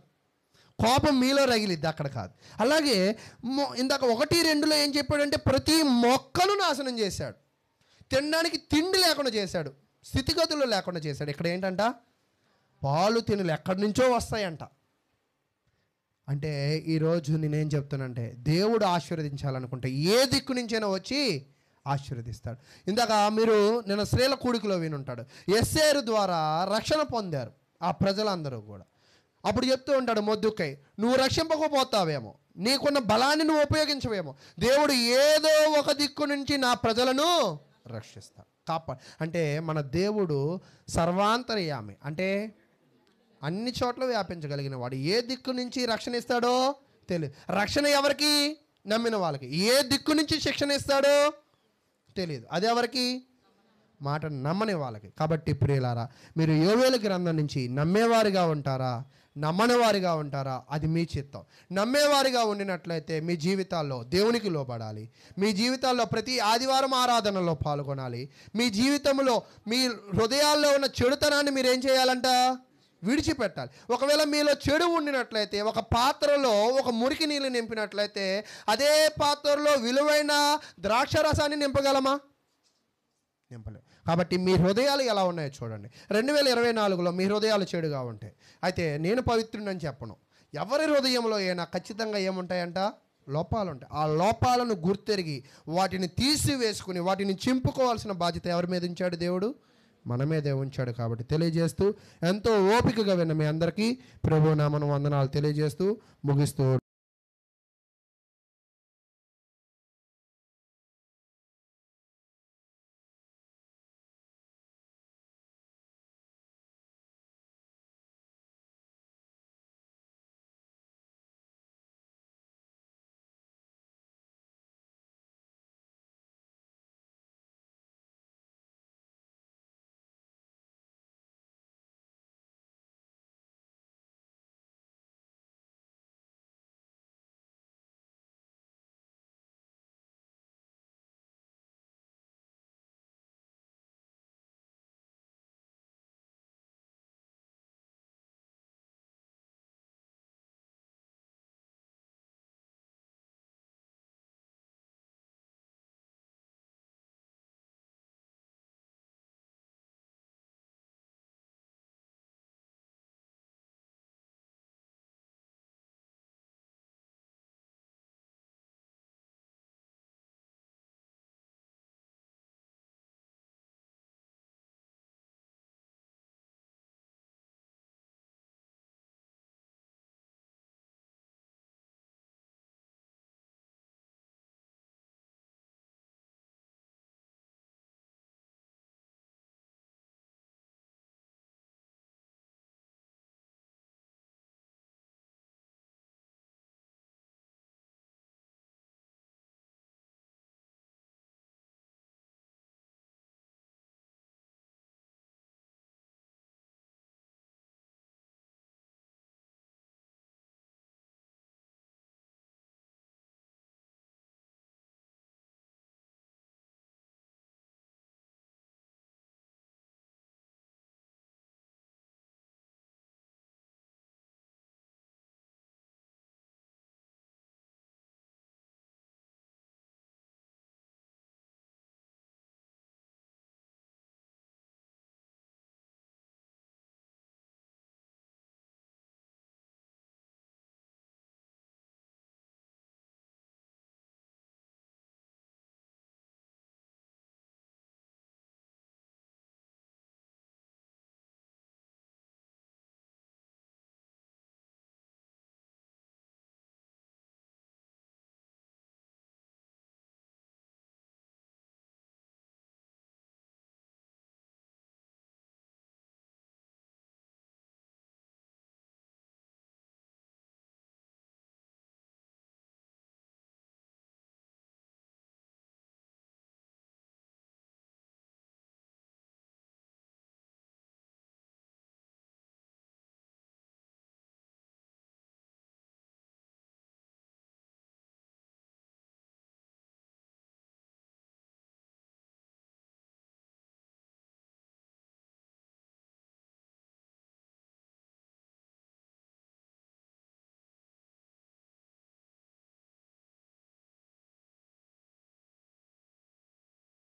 కోపం మీలో రగిలిద్ది, అక్కడ కాదు. అలాగే ఇందాక 1-2లో ఏం చెప్పాడంటే ప్రతి మొక్కను నాశనం చేశాడు, తినడానికి తిండి లేకుండా చేశాడు, స్థితిగతులు లేకుండా చేశాడు. ఇక్కడ ఏంటంట? పాలు తినులు ఎక్కడి నుంచో వస్తాయంట. అంటే ఈరోజు నేనేం చెప్తానంటే, దేవుడు ఆశీర్వదించాలనుకుంటే ఏ దిక్కు నుంచైనా వచ్చి ఆశీర్వదిస్తాడు. ఇందాక మీరు నిన్న స్త్రీల కూడికలో వినుంటాడు, ఎస్సేరు ద్వారా రక్షణ పొందారు ఆ ప్రజలందరూ కూడా. అప్పుడు చెప్తూ ఉంటాడు మొద్దుకై, నువ్వు రక్షింపకపోతావేమో, నీకున్న బలాన్ని నువ్వు ఉపయోగించవేమో, దేవుడు ఏదో ఒక దిక్కు నుంచి నా ప్రజలను రక్షిస్తాడు, అంటే మన దేవుడు సర్వాంతర్యామి, అంటే అన్ని చోట్ల వ్యాపించగలిగిన వాడు. ఏ దిక్కు నుంచి రక్షణ ఇస్తాడో తెలియదు. రక్షణ ఎవరికి? నమ్మిన వాళ్ళకి. ఏ దిక్కు నుంచి శిక్షణ ఇస్తాడో తెలియదు, అది ఎవరికి? మాట నమ్మని వాళ్ళకి. కాబట్టి ప్రియులారా, మీరు యోవేలు గ్రంథం నుంచి నమ్మేవారిగా ఉంటారా, నమ్మని వారిగా ఉంటారా? అది మీ చిత్తం. నమ్మేవారిగా ఉండినట్లయితే మీ జీవితాల్లో దేవునికి లోబడాలి, మీ జీవితాల్లో ప్రతి ఆదివారం ఆరాధనలో పాల్గొనాలి, మీ జీవితంలో మీ హృదయాల్లో ఉన్న చెడుతనాన్ని మీరు ఏం చేయాలంట? విడిచిపెట్టాలి. ఒకవేళ మీలో చెడు ఉండినట్లయితే, ఒక పాత్రలో ఒక మురికి నీళ్ళు నింపినట్లయితే, అదే పాత్రలో విలువైన ద్రాక్షరసాన్ని నింపగలమా? నింపలేం. కాబట్టి మీ హృదయాలు ఎలా ఉన్నాయో చూడండి. 2024లో మీ హృదయాలు చెడుగా ఉంటాయి. అయితే నేను పవిత్రుడని చెప్పను, ఎవరి హృదయంలో అయినా ఖచ్చితంగా ఏముంటాయంట? లోపాలు ఉంటాయి. ఆ లోపాలను గుర్తెరిగి వాటిని తీసివేసుకుని వాటిని చింపుకోవాల్సిన బాధ్యత ఎవరి మీద ఉంచాడు? దేవుడు మన మీదే ఉంచాడు. కాబట్టి తెలియజేస్తూ, ఎంతో ఓపికగా విన్న మీ అందరికీ ప్రభునామమున వందనాలు తెలియజేస్తూ ముగిస్తూ